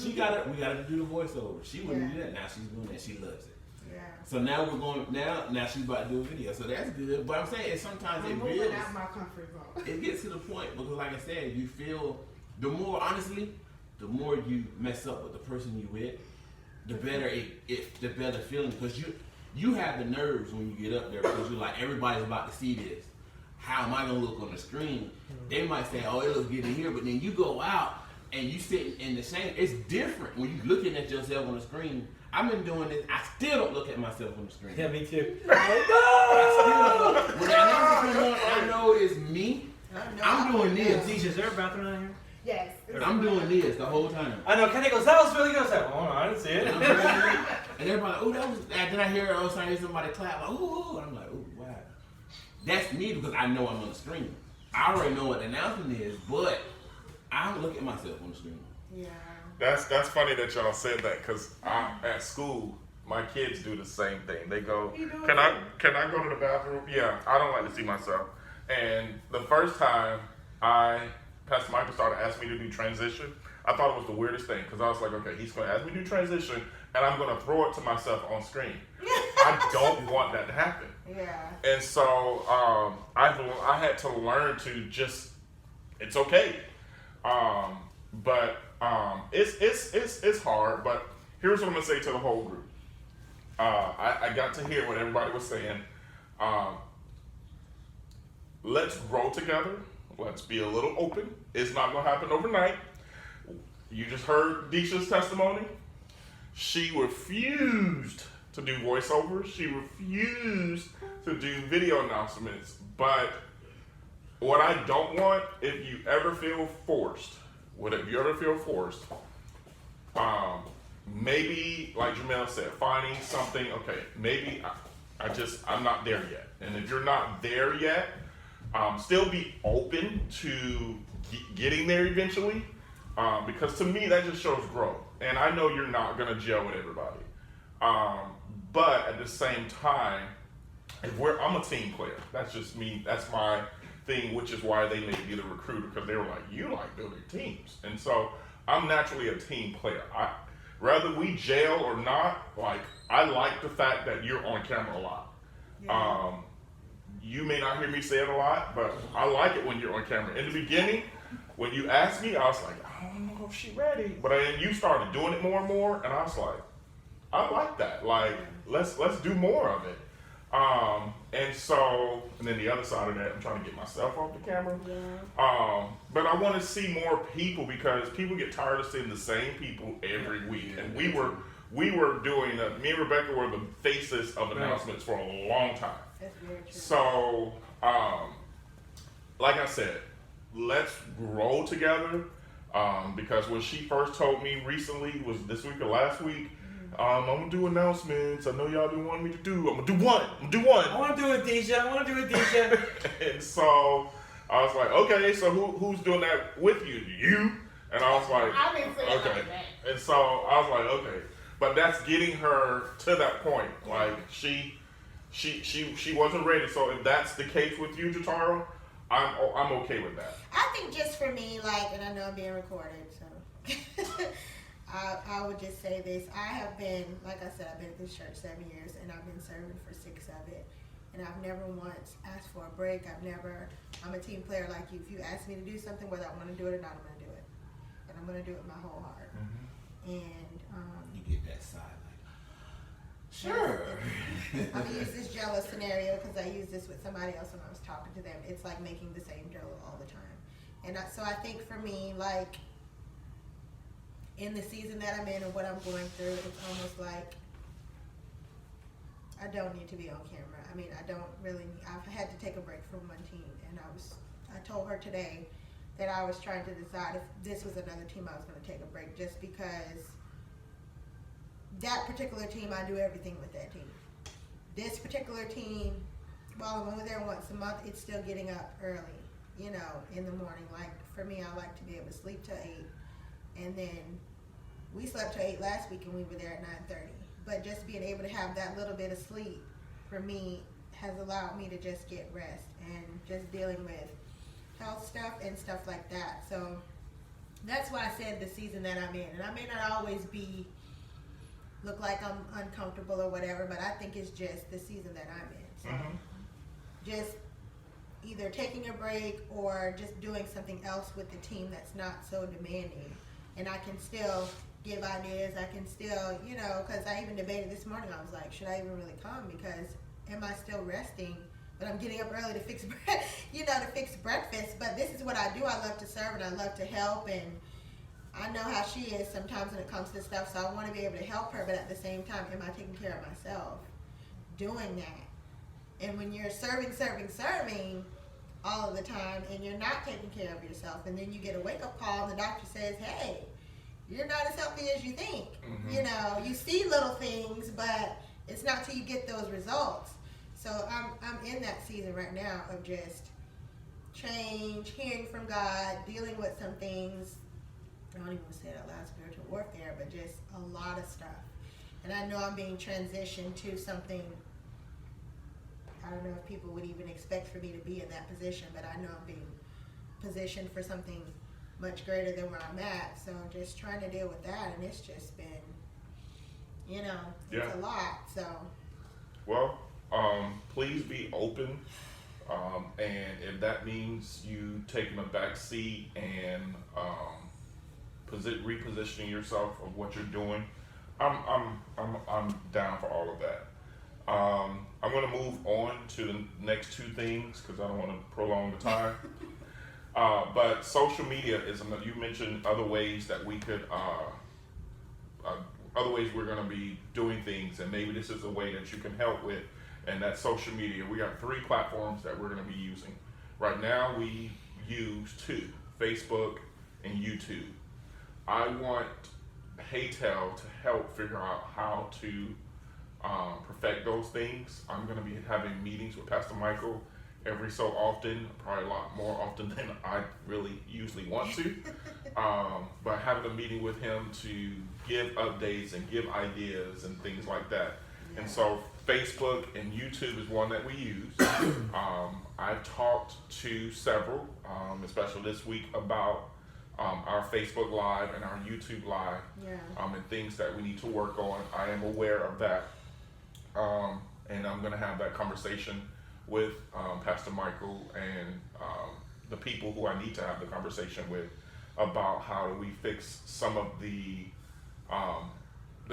We gotta do the voiceover. She wouldn't Yeah. do that. Now she's doing that. She loves it. Yeah. So now we're going. Now she's about to do a video. So that's good. But I'm saying it's sometimes I'm it moving builds. out my comfort zone. It gets to the point because, like I said, you feel the more honestly, the more you mess up with the person you with, the better the better feeling because you have the nerves when you get up there because you're like everybody's about to see this. How am I gonna look on the screen? They might say, "Oh, it looks good in here," but then you go out and you sit in the same. It's different when you looking at yourself on the screen. I've been doing this. I still don't look at myself on the screen. Yeah, me too. I still don't look. When the announcer come on and I know it's me, I'm doing this. Is there a bathroom down here? Yes. I'm doing this the whole time. I know. Kenny goes, that was really good. I was like, oh, no, I didn't see it. And I'm doing it, and everybody like, oh, that was. And then I hear somebody clap, like, ooh, and I'm like, ooh, wow. That's me because I know I'm on the screen. I already know what the announcement is, but I don't look at myself on the screen. Yeah. That's funny that y'all said that because at school my kids do the same thing. They go, You do can it I go to the bathroom? Yeah, I don't like to see myself. And the first time Pastor Michael started asking me to do transition, I thought it was the weirdest thing because I was like, okay, he's going to ask me to do transition and I'm going to throw it to myself on screen. I don't want that to happen. Yeah. And so I had to learn to just, it's okay. But it's hard. But here's what I'm gonna say to the whole group. I got to hear what everybody was saying. Let's grow together. Let's be a little open. It's not gonna happen overnight. You just heard Disha's testimony. She refused to do voiceovers. She refused to do video announcements. But what I don't want, if you ever feel forced, maybe like Jamel said, finding something, okay, maybe I'm not there yet. And if you're not there yet, still be open to getting there eventually. Because to me, that just shows growth. And I know you're not gonna gel with everybody. But at the same time, I'm a team player. That's just me. That's my thing, which is why they made me the recruiter, because they were like, you like building teams. And so I'm naturally a team player. Whether we jail or not, like, I like the fact that you're on camera a lot. Yeah. You may not hear me say it a lot, but I like it when you're on camera. In the beginning, when you asked me, I was like, I don't know if she's ready. But then you started doing it more and more, and I was like, I like that. Like, let's do more of it. And then the other side of that, I'm trying to get myself off the camera. Yeah. But I want to see more people, because people get tired of seeing the same people every week. And we were doing me and Rebecca were the faces of announcements for a long time. That's very true. So, like I said, let's grow together. Because when she first told me recently, was this week or last week, I'm gonna do announcements. I know y'all been wanting me to do. I'm gonna do one. I want to do it, Deja. And so I was like, okay, so who's doing that with you? You? And I was like, I didn't say it okay. like that. And so I was like, okay, but that's getting her to that point. Like she wasn't ready. So if that's the case with you, Jatara, I'm okay with that. I think just for me, like, and I know I'm being recorded, so I would just say this. I have been, like I said, I've been at this church 7 years, and I've been serving for 6 of it. And I've never once asked for a break. I'm a team player like you. If you ask me to do something, whether I want to do it or not, I'm going to do it. And I'm going to do it with my whole heart. And You get that side like, sure. I'm going to use this Jell-O scenario because I used this with somebody else when I was talking to them. It's like making the same Jell-O all the time. And so I think for me, like, in the season that I'm in and what I'm going through, it's almost like I don't need to be on camera. I mean, I don't really. I've had to take a break from one team, and I told her today that I was trying to decide if this was another team I was going to take a break, just because that particular team, I do everything with that team. This particular team, while I'm over there once a month, it's still getting up early, in the morning. Like, for me, I like to be able to sleep till 8, and then we slept till 8 last week, and we were there at 9:30. But just being able to have that little bit of sleep, for me, has allowed me to just get rest and just dealing with health stuff and stuff like that. So that's why I said the season that I'm in. And I may not always look like I'm uncomfortable or whatever, but I think it's just the season that I'm in. So just either taking a break or just doing something else with the team that's not so demanding. And I can still give ideas. I can still, because I even debated this morning. I was like, should I even really come? Because am I still resting? But I'm getting up early to fix, to fix breakfast. But this is what I do. I love to serve and I love to help. And I know how she is sometimes when it comes to stuff. So I want to be able to help her. But at the same time, am I taking care of myself doing that? And when you're serving all of the time and you're not taking care of yourself, and then you get a wake-up call and the doctor says, hey, you're not as healthy as you think. You see little things, but it's not till you get those results. So I'm in that season right now of just change, hearing from God, dealing with some things. I don't even want to say it out loud, spiritual warfare, but just a lot of stuff. And I know I'm being transitioned to something. I don't know if people would even expect for me to be in that position, but I know I'm being positioned for something much greater than where I'm at. So just trying to deal with that, and it's just been, it's a lot. So, well, please be open, and if that means you taking a back seat and repositioning yourself of what you're doing, I'm down for all of that. I'm going to move on to the next two things because I don't want to prolong the time. But social media is another. You mentioned other ways that we could, other ways we're going to be doing things, and maybe this is a way that you can help with. And that's social media. We got 3 platforms that we're going to be using. Right now, we use 2: Facebook and YouTube. I want Heytell to help figure out how to perfect those things. I'm going to be having meetings with Pastor Michael every so often, probably a lot more often than I really usually want to. But having a meeting with him to give updates and give ideas and things like that. And so Facebook and YouTube is one that we use. I've talked to several, especially this week, about our Facebook Live and our YouTube Live, and things that we need to work on. I am aware of that. And I'm going to have that conversation with Pastor Michael and the people who I need to have the conversation with about how do we fix some of the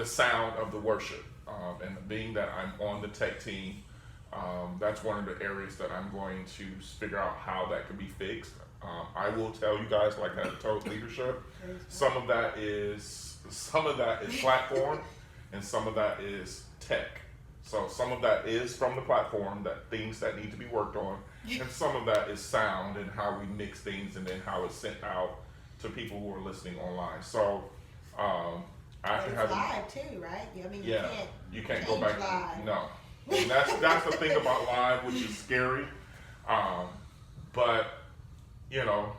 sound of the worship. And being that I'm on the tech team, that's one of the areas that I'm going to figure out how that could be fixed. I will tell you guys, like I told leadership, some of that is platform, and some of that is tech. So some of that is from the platform, that things that need to be worked on, and some of that is sound and how we mix things and then how it's sent out to people who are listening online. So after But it's having live too, right? I mean, you can't go change back. live. No, and that's the thing about live, which is scary. But you know,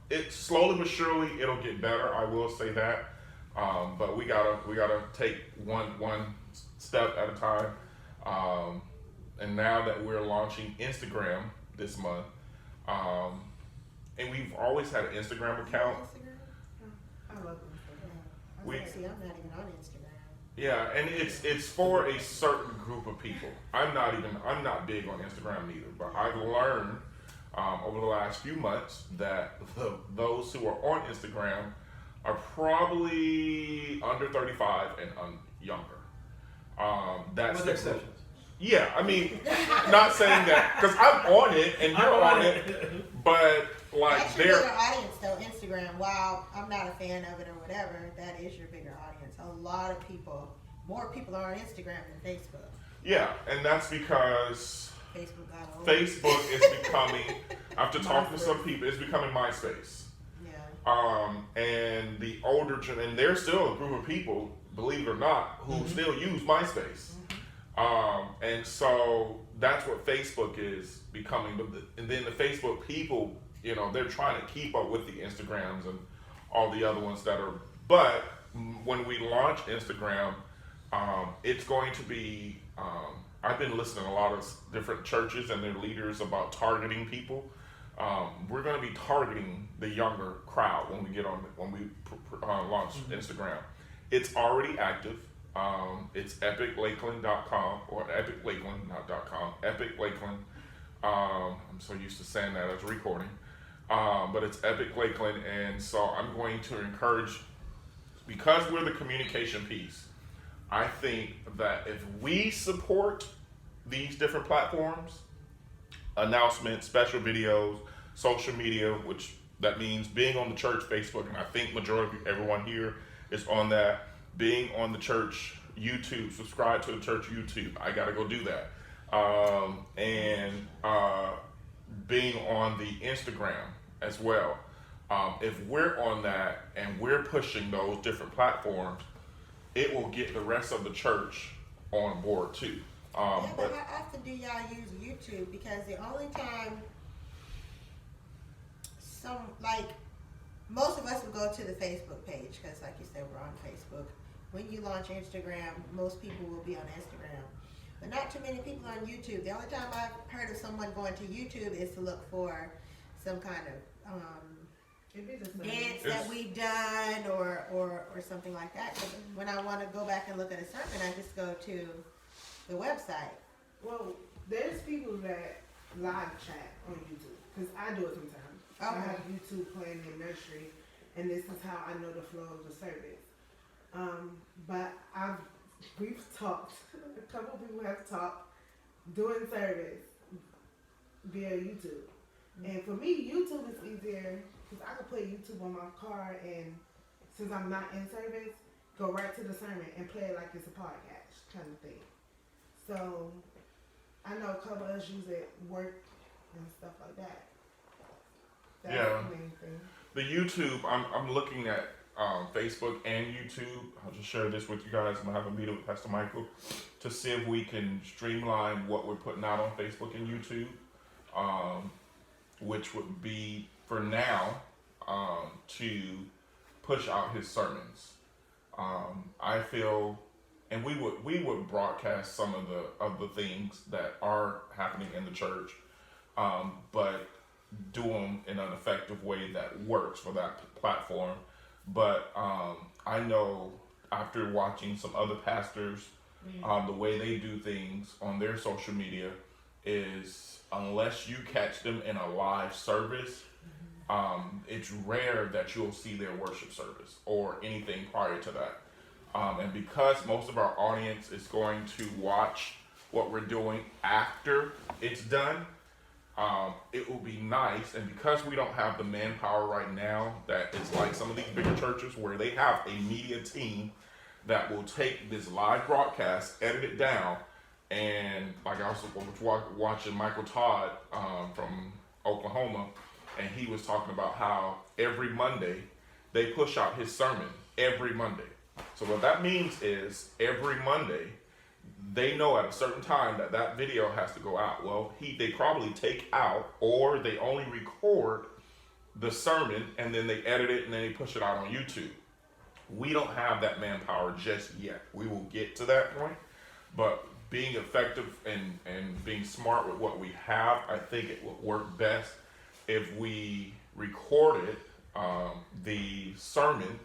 it slowly but surely it'll get better. I will say that. But we gotta take one step at a time. And now that we're launching Instagram this month, and we've always had an Instagram account. I love Instagram. I was gonna see, I'm not even on Instagram. Yeah, and it's for a certain group of people. I'm not big on Instagram either, but I've learned over the last few months that those who are on Instagram are probably under 35 and younger. That's With the exceptions. Yeah, I mean, not saying that because I'm on it and you're on it, but like That's your bigger audience though, Instagram. While I'm not a fan of it or whatever, that is your bigger audience. A lot of people, more people are on Instagram than Facebook. Yeah, and that's because Facebook got old. Facebook is becoming, after talking to some people, it's becoming MySpace. Yeah. And the older, and there's still a group of people, believe it or not, who still use MySpace. And so that's what Facebook is becoming. And then the Facebook people, you know, they're trying to keep up with the Instagrams and all the other ones that are. But when we launch Instagram, it's going to be. I've been listening to a lot of different churches and their leaders about targeting people. We're going to be targeting the younger crowd when we launch Instagram. It's already active. It's epiclakeland.com or epiclakeland, not .com, Epic Lakeland. I'm so used to saying that as a recording. But it's Epic Lakeland, and so I'm going to encourage, because we're the communication piece, I think that if we support these different platforms, announcements, special videos, social media, which that means being on the church Facebook, and I think majority of everyone here is on that, being on the church YouTube, subscribe to the church YouTube. I got to go do that. And being on the Instagram as well. If we're on that and we're pushing those different platforms, it will get the rest of the church on board too. Yeah, but how often do y'all use YouTube? Because the only time most of us will go to the Facebook page, because like you said, we're on Facebook. When you launch Instagram, most people will be on Instagram. But not too many people on YouTube. The only time I've heard of someone going to YouTube is to look for some kind of dance that we've done or something like that. 'Cause when I want to go back and look at a sermon, I just go to the website. Well, there's people that live chat on YouTube, because I do it sometimes. I have YouTube playing in nursery, and this is how I know the flow of the service. But we've talked, a couple of people have talked doing service via YouTube. And for me, YouTube is easier, because I can play YouTube on my car, and since I'm not in service, go right to the sermon and play it like it's a podcast kind of thing. So I know a couple of us use it work and stuff like that. That's the main thing. The YouTube, I'm looking at Facebook and YouTube. I'll just share this with you guys. I'm gonna have a meeting with Pastor Michael to see if we can streamline what we're putting out on Facebook and YouTube, which would be for now to push out his sermons. I feel and we would broadcast some of the things that are happening in the church, but do them in an effective way that works for that platform. But I know after watching some other pastors, the way they do things on their social media is, unless you catch them in a live service, it's rare that you'll see their worship service or anything prior to that. And because most of our audience is going to watch what we're doing after it's done, it will be nice. And because we don't have the manpower right now, that it's like some of these bigger churches where they have a media team that will take this live broadcast, edit it down, and like I was watching Michael Todd from Oklahoma, and he was talking about how every Monday they push out his sermon every Monday. So what that means is every Monday they know at a certain time that video has to go out. Well, they probably take out, or they only record the sermon and then they edit it and then they push it out on YouTube. We don't have that manpower just yet. We will get to that point, but being effective and being smart with what we have, I think it will work best if we recorded the sermon.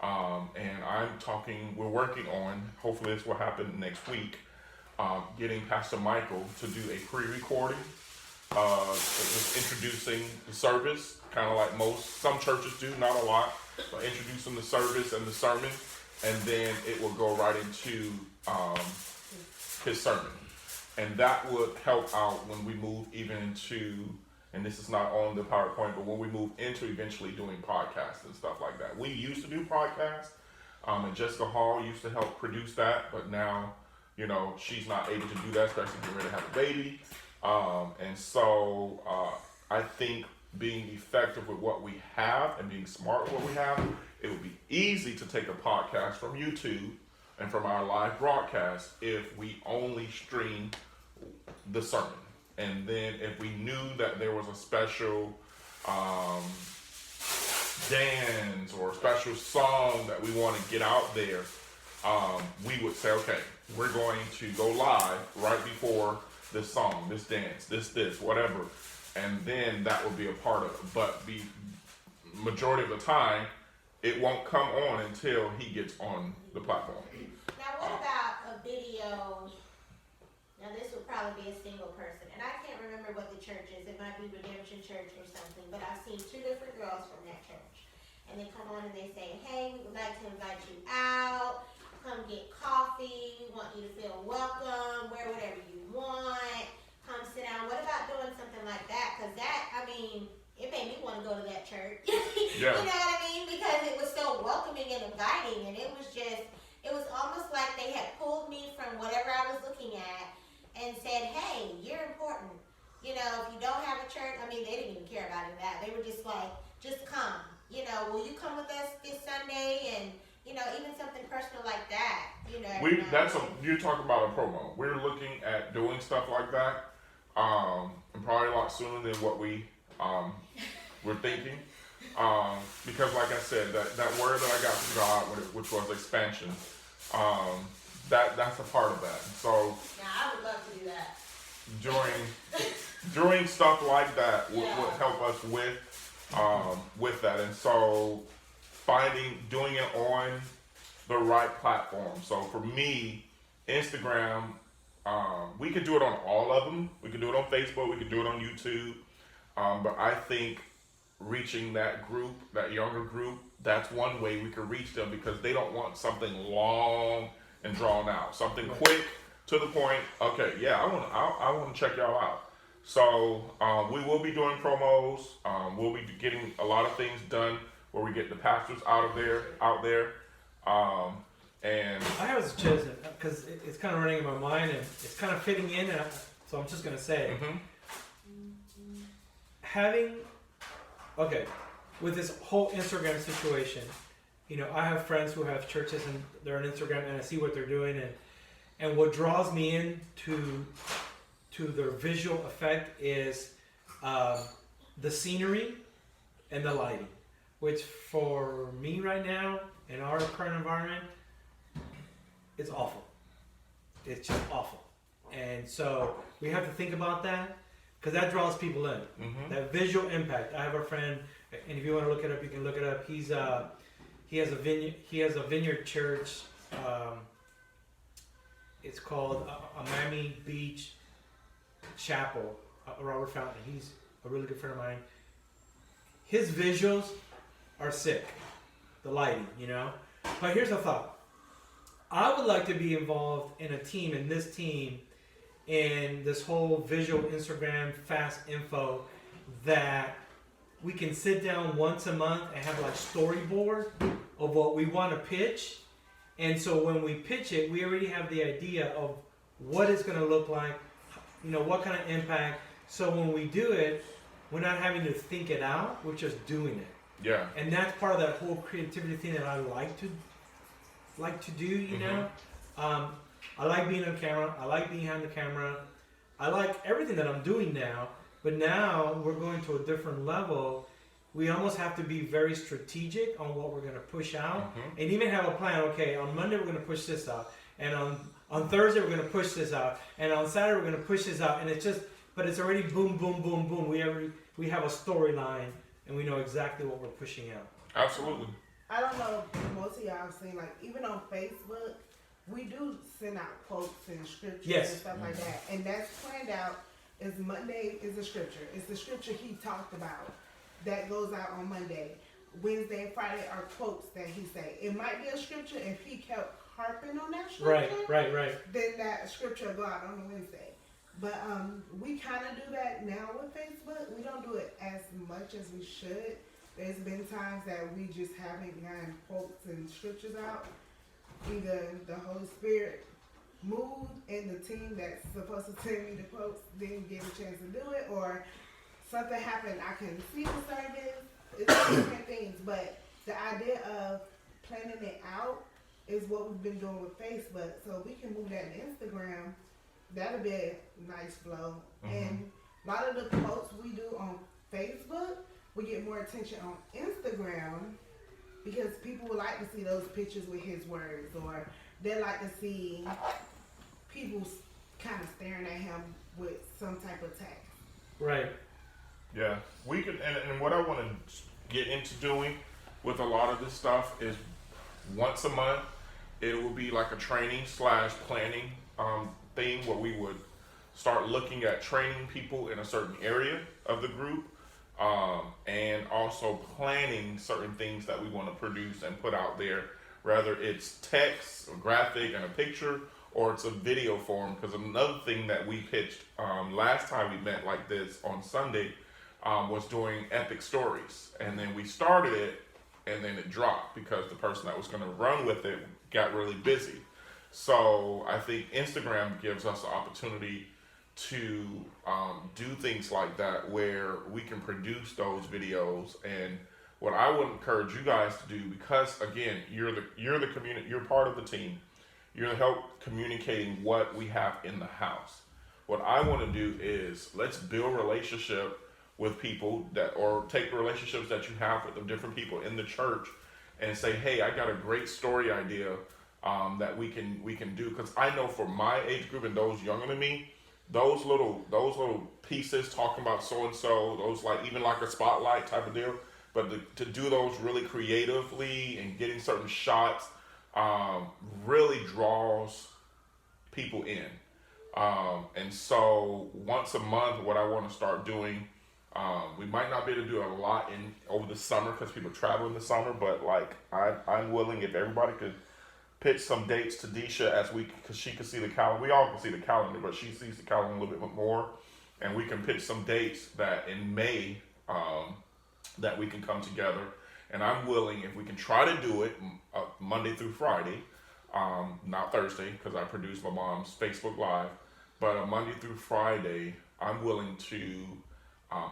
And we're working on, hopefully this will happen next week, getting Pastor Michael to do a pre-recording, just introducing the service, kind of like some churches do, not a lot, but introducing the service and the sermon, and then it will go right into his sermon. And that would help out when we move even into, and this is not on the PowerPoint, but when we move into eventually doing podcasts and stuff like that. We used to do podcasts, and Jessica Hall used to help produce that, but now, she's not able to do that, especially getting ready to have a baby. And so I think being effective with what we have and being smart with what we have, it would be easy to take a podcast from YouTube and from our live broadcast if we only stream the sermon. And then if we knew that there was a special dance or a special song that we want to get out there, we would say, okay, we're going to go live right before this song, this dance, this, whatever. And then that would be a part of it. But the majority of the time, it won't come on until he gets on the platform. Now, what about a video? Now, this would probably be a single person, and I can't remember what the church is. It might be Redemption Church or something, but I've seen two different girls from that church. And they come on and they say, hey, we would like to invite you out. Come get coffee. We want you to feel welcome. Wear whatever you want. Come sit down. What about doing something like that? Because that, it made me want to go to that church. Yeah. You know what I mean? Because it was so welcoming and inviting, and it was almost like they had pulled me from whatever I was looking at and said, hey, you're important. If you don't have a church, they didn't even care about it that. They were just like, just come. Will you come with us this Sunday? And, even something personal like that, You're talking about a promo. We're looking at doing stuff like that, and probably a lot sooner than what we're thinking. Because like I said, that word that I got from God, which was expansion, that's a part of that. So now I would love to do that. Doing stuff like that would help us with that. And so doing it on the right platform. So for me, Instagram, we could do it on all of them. We could do it on Facebook, we could do it on YouTube. But I think reaching that group, that younger group, that's one way we could reach them, because they don't want something long and drawn out. Something quick, to the point. Okay, yeah, I want to check y'all out. So we will be doing promos. We'll be getting a lot of things done where we get the pastors out there. And I was chosen because it's kind of running in my mind and it's kind of fitting in. So I'm just gonna say, with this whole Instagram situation, I have friends who have churches and they're on Instagram, and I see what they're doing, and what draws me in to their visual effect is the scenery and the lighting, which for me right now in our current environment, it's awful. It's just awful. And so we have to think about that because that draws people in. Mm-hmm. That visual impact. I have a friend, and if you want to look it up, you can look it up. He has a vineyard. He has a vineyard church. It's called a Miami Beach Chapel. Robert Fountain. He's a really good friend of mine. His visuals are sick. The lighting, you know. But here's a thought. I would like to be involved in a team, in this team, in this whole visual Instagram fast info, that we can sit down once a month and have like storyboard of what we want to pitch. And so when we pitch it, we already have the idea of what it's going to look like, you know, what kind of impact. So when we do it, we're not having to think it out, we're just doing it. Yeah. And that's part of that whole creativity thing that I like to do, you know. I like being on camera. I like being behind the camera. I like everything that I'm doing now. But now we're going to a different level. We almost have to be very strategic on what we're going to push out, and even have a plan. Okay, on Monday we're going to push this out, and on Thursday we're going to push this out, and on Saturday we're going to push this out. And it's just, but it's already boom, boom, boom, boom. We have a storyline, and we know exactly what we're pushing out. Absolutely. I don't know if most of y'all have seen, like, even on Facebook, we do send out quotes and scriptures and stuff like that. And that's planned out. Is Monday is the scripture. It's the scripture he talked about that goes out on Monday. Wednesday and Friday are quotes that he say. It might be a scripture if he kept harping on that scripture. Right. Then that scripture will go out on Wednesday. But we kind of do that now with Facebook. We don't do it as much as we should. There's been times that we just haven't gotten quotes and scriptures out. Either the Holy Spirit moved and the team that's supposed to send me the quotes didn't get a chance to do it, or something happened, I couldn't see the service. It's different things, but the idea of planning it out is what we've been doing with Facebook. So if we can move that to Instagram, that'll be a nice flow. And a lot of the quotes we do on Facebook, we get more attention on Instagram because people would like to see those pictures with his words, or they like to see people kind of staring at him with some type of text. Right. Yeah, we could, and what I want to get into doing with a lot of this stuff is once a month, it will be like a training / planning thing where we would start looking at training people in a certain area of the group, and also planning certain things that we want to produce and put out there, whether it's text, a graphic, and a picture, or it's a video form. Because another thing that we pitched last time we met like this on Sunday was doing epic stories, and then we started it, and then it dropped because the person that was going to run with it got really busy. So I think Instagram gives us the opportunity to do things like that, where we can produce those videos. And what I would encourage you guys to do, because again, you're the community, you're part of the team, you're gonna help communicating what we have in the house. What I want to do is let's build relationship with people or take the relationships that you have with the different people in the church and say, hey, I got a great story idea that we can do. Because I know for my age group and those younger than me, those little pieces talking about so and so, those like even like a spotlight type of deal, but to do those really creatively and getting certain shots really draws people in. And so once a month, what I want to start doing, we might not be able to do a lot over the summer because people travel in the summer, but like I'm willing if everybody could pitch some dates to Deisha because she can see the calendar. We all can see the calendar, but she sees the calendar a little bit more, and we can pitch some dates that in May that we can come together. And I'm willing if we can try to do it Monday through Friday, not Thursday because I produce my mom's Facebook Live, but Monday through Friday, I'm willing to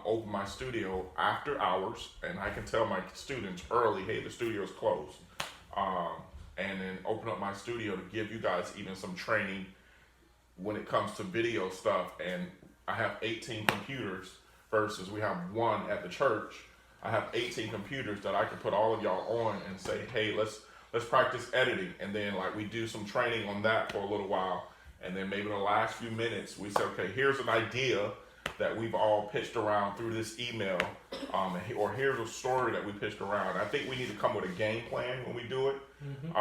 open my studio after hours, and I can tell my students early, hey, the studio's closed. And then open up my studio to give you guys even some training when it comes to video stuff. And I have 18 computers versus we have one at the church. I have 18 computers that I can put all of y'all on and say, hey, let's practice editing, and then like we do some training on that for a little while, and then maybe in the last few minutes we say, okay, here's an idea that we've all pitched around through this email, or here's a story that we pitched around. I think we need to come with a game plan when we do it,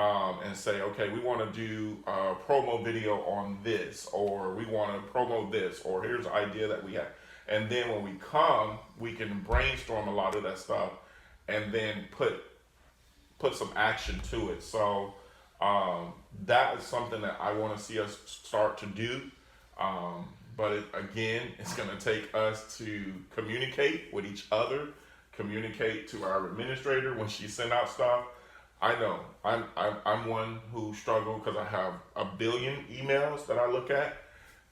and say, okay, we want to do a promo video on this, or we want to promo this, or here's an idea that we have. And then when we come, we can brainstorm a lot of that stuff, and then put some action to it. So that is something that I want to see us start to do. But again, it's going to take us to communicate with each other, communicate to our administrator when she send out stuff. I know I'm one who struggle because I have a billion emails that I look at,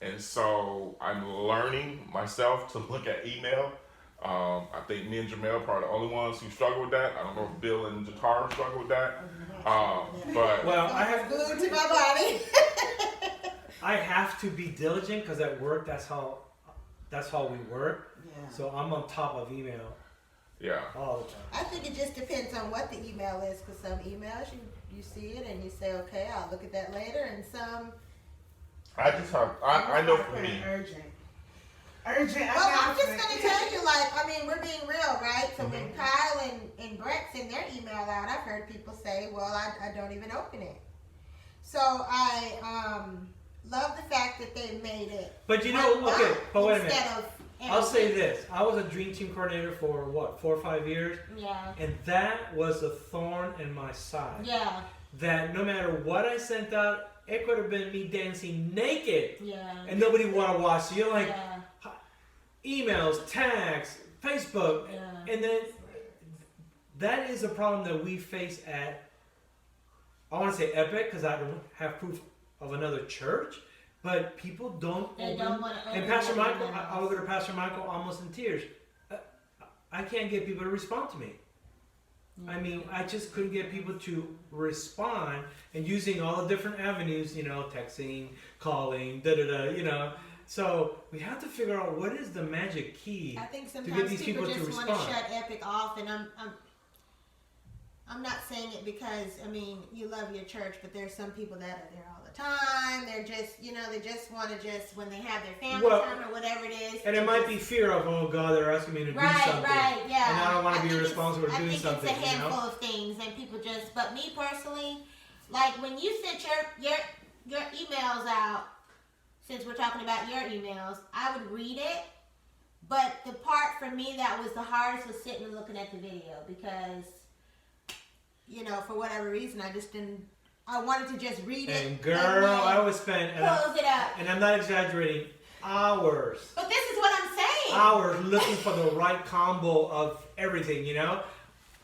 and so I'm learning myself to look at email. I think me and Jamel are probably the only ones who struggle with that. I don't know if Bill and Jakar struggle with that. But Well, I have glued to my body. I have to be diligent because at work that's how we work. Yeah. So I'm on top of email yeah. all the time. I think it just depends on what the email is, because some emails you see it and you say, okay, I'll look at that later, and some. I know for me. Urgent. Well, I'm just gonna tell you, like, I mean, we're being real, right? So when Kyle and Brett send their email out, I've heard people say, well, I don't even open it. So I love the fact that they made it. But you know, okay, but wait a minute. Instead of I'll say this. I was a dream team coordinator for what, 4 or 5 years? Yeah. And that was a thorn in my side. Yeah. That no matter what I sent out, it could have been me dancing naked. Yeah. And nobody would want to watch. So you're like, Yeah. emails, tags, Facebook. Yeah. And then that is a problem that we face at, I want to say Epic, because I don't have proof of another church. But people don't They don't want to. And Pastor Michael, I was to Pastor Michael almost in tears. I can't get people to respond to me. I mean, I just couldn't get people to respond, and using all the different avenues, you know, texting, calling, you know. So we have to figure out what is the magic key I think to get sometimes these people people to just want to respond. shut Epic off, and I'm not saying it because, I mean, you love your church, but there's some people that are there all the time. They're just, you know, they just want to just, when they have their family time or whatever it is. And it might be fear of, oh God, they're asking me to do something. Right, yeah. And I don't want to be think responsible for doing something. I think it's a handful you know? of things, and people just, but me personally, like when you sent your emails out, since we're talking about your emails, I would read it. But the part for me that was the hardest was sitting and looking at the video, because, you know, for whatever reason, I just didn't. I wanted to just read it. And girl, I would spend, close it up. and I'm not exaggerating, hours. But this is what I'm saying. Hours looking for the right combo of everything, you know?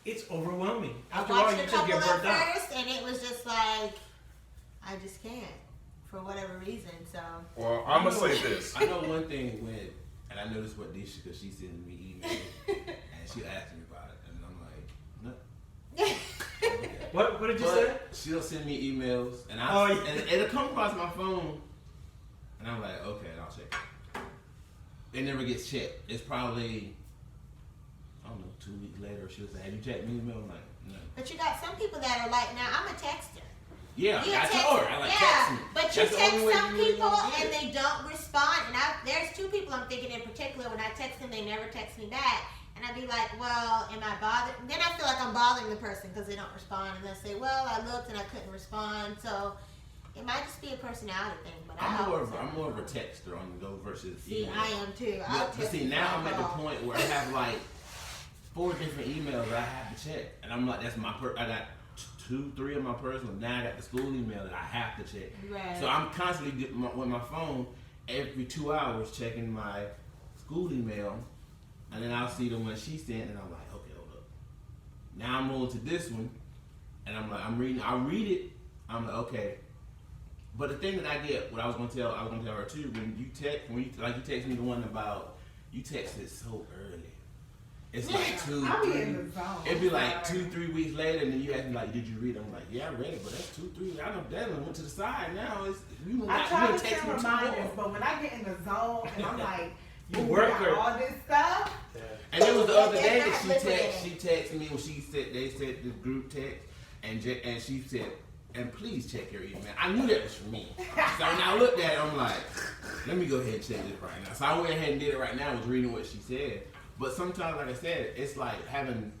It's overwhelming. I After a while, watched you a just couple get at burnt out. first, and it was just like, I just can't, for whatever reason. So. Well, I'm gonna say this. I know one thing when, and I know this what Disha, because she sent me emails and she asked me about it, and I'm like, no. What did you But say? she'll send me emails, and Oh, it'll come across my phone, and I'm like, okay, I'll check it. It never gets checked. It's probably, I don't know, 2 weeks later, she'll say, have you checked me email? I'm like, no. But you got some people that are like, now I'm a texter. Yeah, You I text- told her. I like text me. But you That's the text only way some you really people gonna get and it. they don't respond. And there's 2 people I'm thinking in particular. When I text them, they never text me back. And I'd be like, well, am I bothered? And then I feel like I'm bothering the person because they don't respond. And they say, well, I looked and I couldn't respond. So it might just be a personality thing. But I'm more of a texter on the go versus See, email. I am too. I'll But text see, you now I'm at the call. point where I have like 4 different emails I have to check, and I'm like, that's my I got 2, 3 of my personal. Now I got the school email that I have to check. Right. So I'm constantly with my phone every 2 hours checking my school email, and then I'll see the one she sent, and I'm like, okay, hold up. Now I'm on to this one, and I'm like, I'm reading. I read it. I'm like, okay. But the thing that I get, what I was gonna tell her too, when you text me the one about, you texted so early. It's like 2, I be 3. in the zone. It'd be like 2, 3 weeks later, and then you ask me like, did you read it? I'm like, yeah, I read it, but that's 2, 3. I know that one went to the side. Now it's you I try to text send me 2 reminders, more. but when I get in the zone and I'm like, You you work got her. all this stuff. And it was the other Yeah, day they're that not she texted me when they said the group text, and she said, and please check your email. I knew that was for me. So when I looked at it, I'm like, let me go ahead and check this right now. So I went ahead and did it right now. I was reading what she said. But sometimes, like I said, it's like having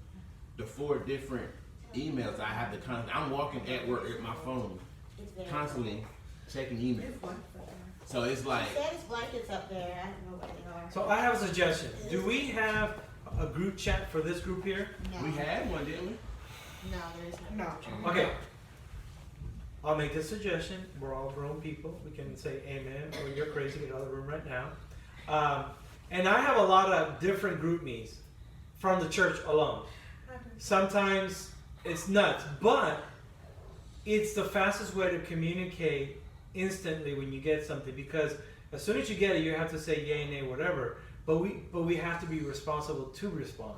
the 4 different emails. I have to I'm walking at work at my phone, constantly checking emails. So it's like. She said it's blankets up there. I don't know what they are. So I have a suggestion. Do we have a group chat for this group here? No. We had one, didn't we? No, there is no. No. Okay. I'll make this suggestion. We're all grown people. We can say amen or you're crazy, get out of the room right now. And I have a lot of different group meets from the church alone. Sometimes it's nuts, but it's the fastest way to communicate instantly when you get something, because as soon as you get it, you have to say yay, nay, whatever. But we have to be responsible to respond.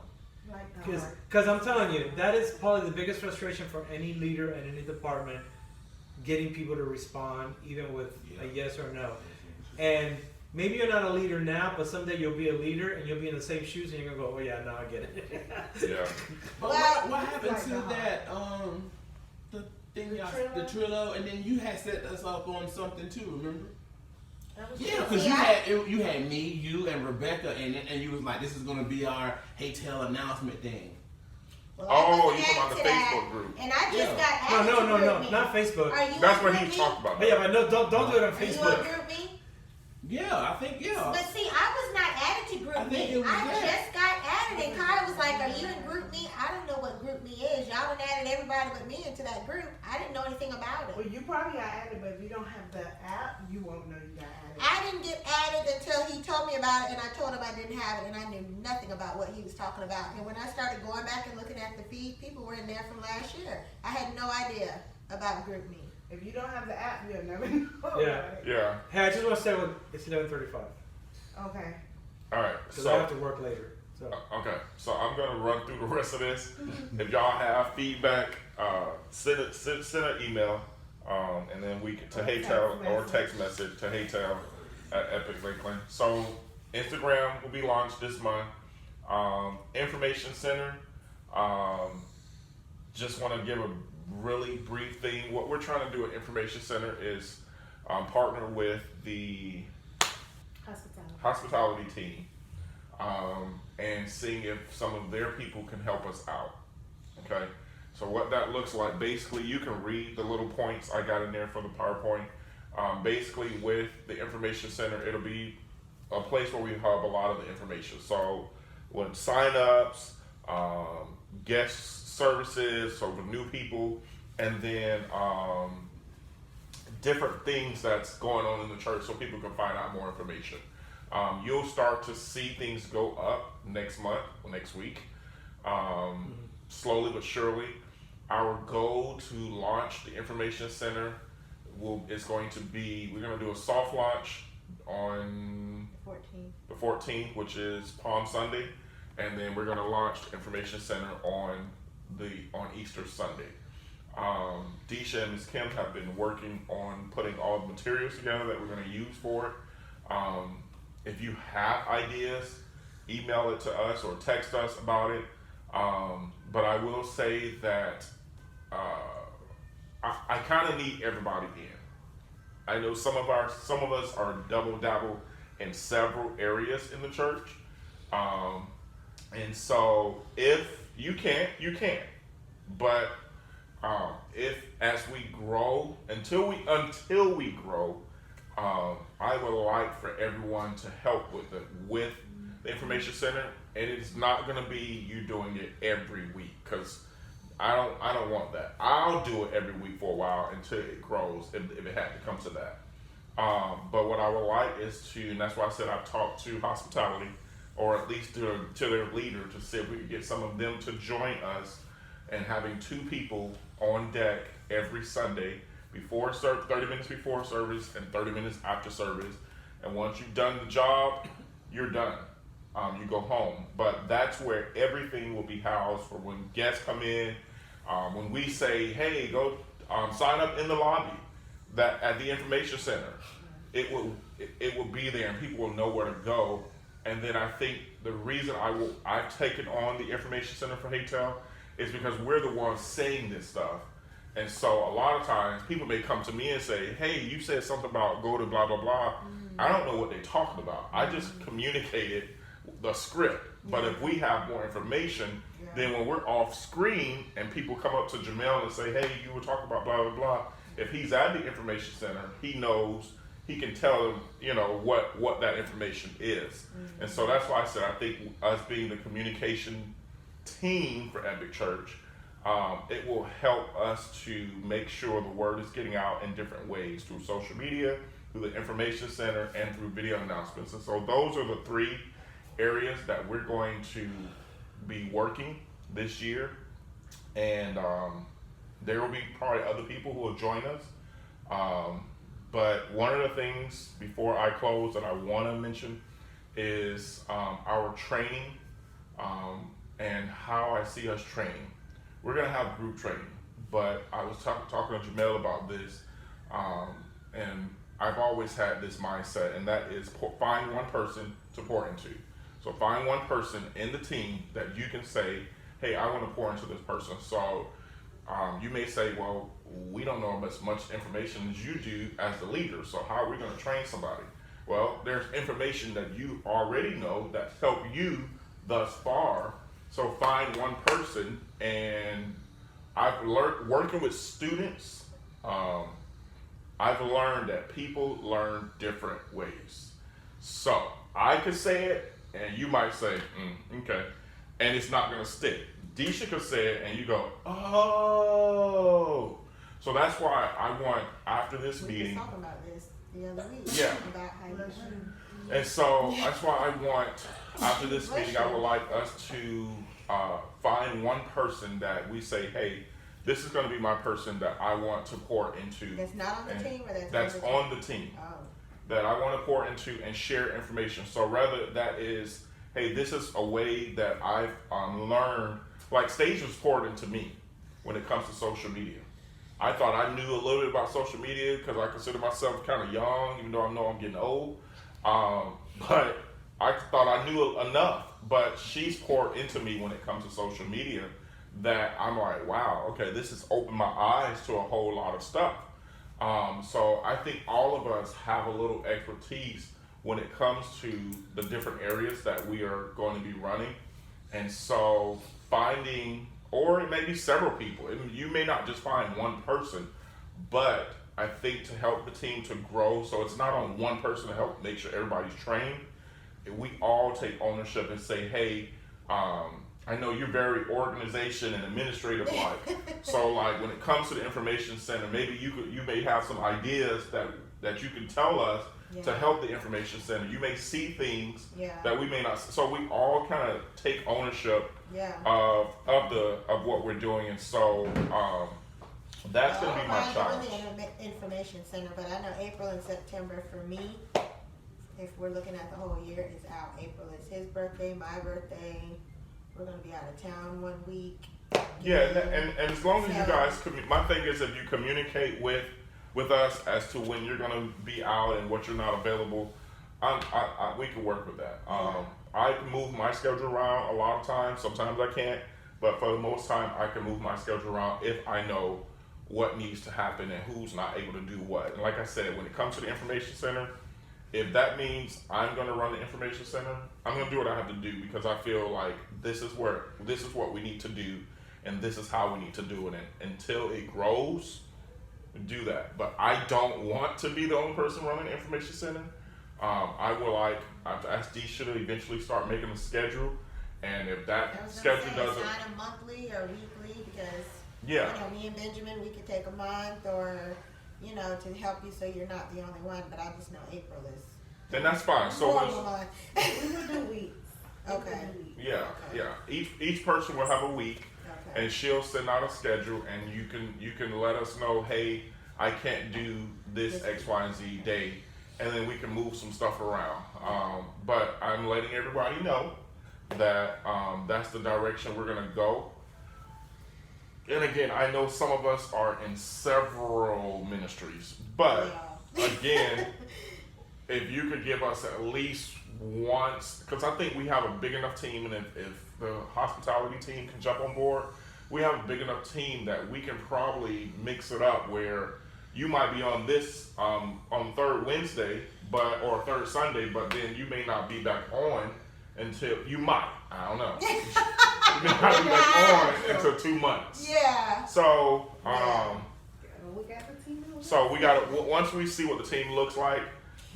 Because I'm telling you, that is probably the biggest frustration for any leader and any department, getting people to respond, even with a yes or no. And maybe you're not a leader now, but someday you'll be a leader and you'll be in the same shoes and you're going to go, oh yeah, now I get it. Yeah. But what happened to that, the thing, the Trello, and then you had set us up on something too, remember? Yeah, because you had me, you, and Rebecca, and you was like, this is going to be our Heytell announcement thing. Well, Oh, you talking about the Facebook group? And I just got added to No, GroupMe. not Facebook. Are you That's on what GroupMe? he talked about. Yeah, but no, don't do it on Are you on Facebook. GroupMe? Yeah, I think, yeah. But see, I was not added to I think it GroupMe. was I that. just got added, and Kyle was like, "Are you in GroupMe?" I don't know what GroupMe is. Y'all done added everybody but me into that group. I didn't know anything about Well, it. you probably got added, but if you don't have the app, you won't know you got added. I didn't get added until he told me about it, and I told him I didn't have it, and I knew nothing about what he was talking about. And when I started going back and looking at the feed, people were in there from last year. I had no idea about GroupMe. If you don't have the app, you'll never know. Yeah. Right? Yeah. Hey, I just want to say it's 11:35 Okay. All right. because So I have to work later. So okay. So I'm gonna run through the rest of this. If y'all have feedback, send an email, and then we can to Heytell or text message to Heytell at Epic Lakeland. So Instagram will be launched this month. Information Center. Just want to give a really brief thing. What we're trying to do at Information Center is partner with the hospitality team, and seeing if some of their people can help us out. Okay, so what that looks like, basically, you can read the little points I got in there for the PowerPoint. Basically, with the Information Center, it'll be a place where we hub a lot of the information. So, with sign-ups, guest services, so for new people, and then different things that's going on in the church, so people can find out more information. You'll start to see things go up next week, slowly but surely. Our goal to launch the Information Center is going to be, we're going to do a soft launch on 14. the 14th, which is Palm Sunday, and then we're going to launch the Information Center on Easter Sunday. Deisha and Ms. Kim have been working on putting all the materials together that we're going to use for it. If you have ideas, email it to us or text us about it. But I will say that I kind of need everybody in. I know some of us are double dabble in several areas in the church, and so if you can't, you can't. But if as we grow, until we grow, I would like for everyone to help with the Information Center, and it's not going to be you doing it every week, because I don't want that. I'll do it every week for a while until it grows, if it had to come to that. But what I would like is to, and that's why I said I've talked to hospitality, or at least to their leader, to see if we could get some of them to join us, and having 2 people on deck every Sunday, 30 minutes before service and 30 minutes after service. And once you've done the job, you're done. You go home. But that's where everything will be housed for when guests come in. When we say, hey, go sign up in the lobby, that at the Information Center, it will be there and people will know where to go. And then I think the reason I've taken on the Information Center for Heytell is because we're the ones saying this stuff. And so a lot of times people may come to me and say, hey, you said something about go to blah, blah, blah. I don't know what they're talking about. I just communicated the script. But if we have more information, then when we're off screen and people come up to Jamel and say, hey, you were talking about blah, blah, blah. If he's at the information center, he knows, he can tell them, you know, what that information is. And so that's why I said, I think us being the communication team for Epic Church, it will help us to make sure the word is getting out in different ways through social media, through the information center, and through video announcements. And so those are the 3 areas that we're going to be working this year. And there will be probably other people who will join us. But one of the things before I close that I want to mention is our training and how I see us training. We're going to have group training, but I was talking to Jamel about this, and I've always had this mindset, and that is find one person to pour into. So find one person in the team that you can say, hey, I want to pour into this person. So you may say, well, we don't know as much information as you do as the leader, so how are we going to train somebody? Well, there's information that you already know that's helped you thus far. So find one person, and I've learned working with students, I've learned that people learn different ways. So I could say it, and you might say, okay, and it's not gonna stick. Deisha could say it, and you go, oh. So that's why I want, after this meeting. We were talking about this the other week. Yeah. About how you learn. And so that's why I want, after this meeting, I would like us to find one person that we say, hey, this is going to be my person that I want to pour into. That's not on the team, or that's on the team. Oh. That I want to pour into and share information. So rather that is, hey, this is a way that I've learned, like Stage was poured into me when it comes to social media. I thought I knew a little bit about social media because I consider myself kind of young, even though I know I'm getting old. But I thought I knew enough. But she's poured into me when it comes to social media that I'm like, wow, okay, this has opened my eyes to a whole lot of stuff. So I think all of us have a little expertise when it comes to the different areas that we are going to be running. And so finding, or maybe several people, you may not just find one person, but I think to help the team to grow, so it's not on one person to help make sure everybody's trained. We all take ownership and say, hey, I know you're very organization and administrative like. So like when it comes to the information center, maybe you may have some ideas that you can tell us to help the information center. You may see things that we may not. So we all kind of take ownership of what we're doing, and so that's going to be my challenge. I don't mind doing the information center, but I know April and September for me, if we're looking at the whole year, is out. April is his birthday, my birthday. We're going to be out of town 1 week. Yeah, and as long as you guys, my thing is if you communicate with us as to when you're going to be out and what you're not available, we can work with that. I can move my schedule around a lot of times. Sometimes I can't, but for the most time, I can move my schedule around if I know what needs to happen and who's not able to do what. And like I said, when it comes to the information center, if that means I'm going to run the information center, I'm going to do what I have to do because I feel like this is what we need to do, and this is how we need to do it. And until it grows, do that. But I don't want to be the only person running the information center. I have to ask Deisha to eventually start making a schedule, and if that schedule doesn't, sign a monthly or weekly because me and Benjamin, we could take a month or. To help you so you're not the only one, but I just know April is. Then that's fine. So we would do weeks. Okay. Yeah. Each person will have a week, and she'll send out a schedule, and you can let us know, hey, I can't do this X, Y, and Z day, and then we can move some stuff around. But I'm letting everybody know that that's the direction we're gonna go. And again, I know some of us are in several ministries, but again, if you could give us at least once, because I think we have a big enough team, and if the hospitality team can jump on board, we have a big enough team that we can probably mix it up where you might be on this on third Wednesday, or third Sunday, but then you may not be back on until I don't know. You may not be back on until 2 months. Yeah. So We got the team. so we got to once we see what the team looks like,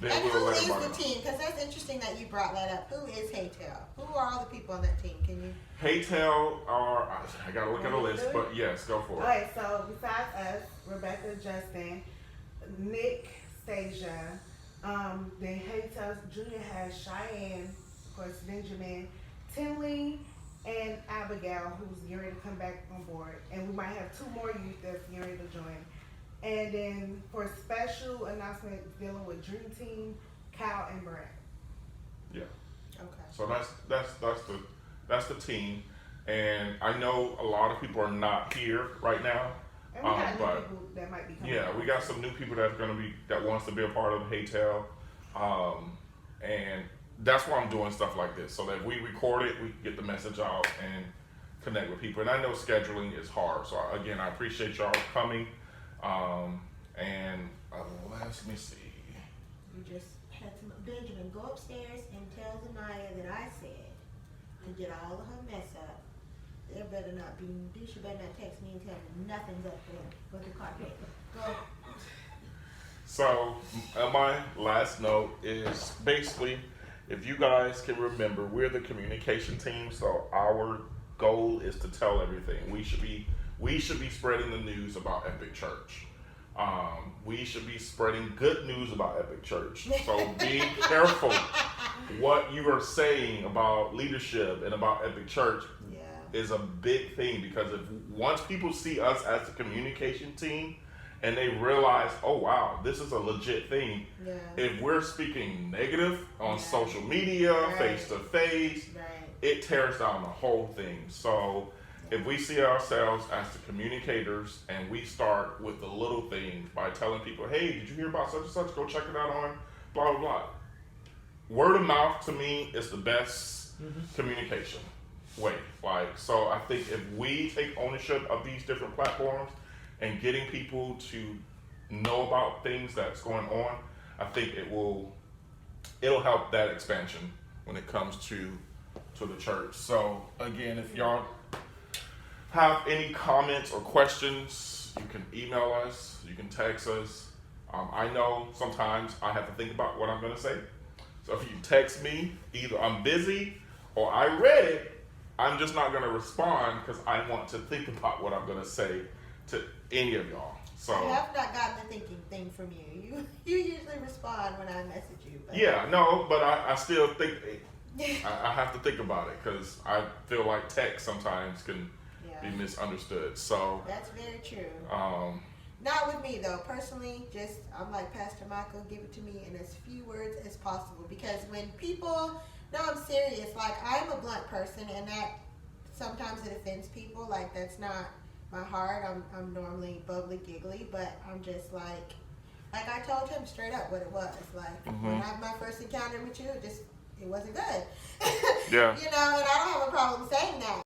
then And we'll who let is everybody the know. team? Because that's interesting that you brought that up. Who is Heytell? Who are all the people on that team? Can you? Heytell are I gotta look at a list, but yes, go for it. Alright, so besides us, Rebecca, Justin, Nick, Stasia, then Heytell Junior has Cheyenne, of course Benjamin, Tinley, and Abigail, who's getting ready to come back on board. And we might have 2 more youth that's getting ready to join. And then for special announcements dealing with Dream Team, Kyle and Brad. Yeah. Okay. So that's the team, and I know a lot of people are not here right now. And we got new but people that might be coming. yeah, we got some new people that wants to be a part of Heytell, and that's why I'm doing stuff like this, so that if we record it, we can get the message out and connect with people. And I know scheduling is hard, so again, I appreciate y'all coming. And let me see. You just had some Benjamin go upstairs and tell Zanaya that I said to get all of her mess up. There better not be. She better not text me and tell me nothing's up there but the carpet. Go. So my last note is basically, if you guys can remember, we're the communication team, so our goal is to tell everything. We should be spreading the news about Epic Church. We should be spreading good news about Epic Church. So be careful what you are saying about leadership and about Epic Church Yeah. is a big thing, because if once people see us as the communication team and they realize, oh wow, this is a legit thing. Yeah. If we're speaking negative on Yeah. social media, Right. face to face, Right. it tears down the whole thing. So if we see ourselves as the communicators and we start with the little things by telling people, hey, did you hear about such and such? Go check it out on blah, blah, blah. Word of mouth to me is the best communication way. So I think if we take ownership of these different platforms and getting people to know about things that's going on, I think it'll help that expansion when it comes to the church. So again, if y'all have any comments or questions, you can email us, you can text us. I know sometimes I have to think about what I'm going to say. So if you text me, either I'm busy or I read it, I'm just not going to respond because I want to think about what I'm going to say to any of y'all. So I have not gotten the thinking thing from you. You usually respond when I message you. But yeah, no, but I still think I have to think about it because I feel like text sometimes can be yeah, misunderstood. So that's very true. Not with me though. Personally, just I'm like Pastor Michael. Give it to me in as few words as possible, because when people know I'm serious, like I'm a blunt person, and that sometimes it offends people. Like that's not my heart. I'm normally bubbly, giggly, but I'm just like I told him straight up what it was. Like when I had my first encounter with you, it wasn't good. Yeah. You know, and I don't have a problem saying that.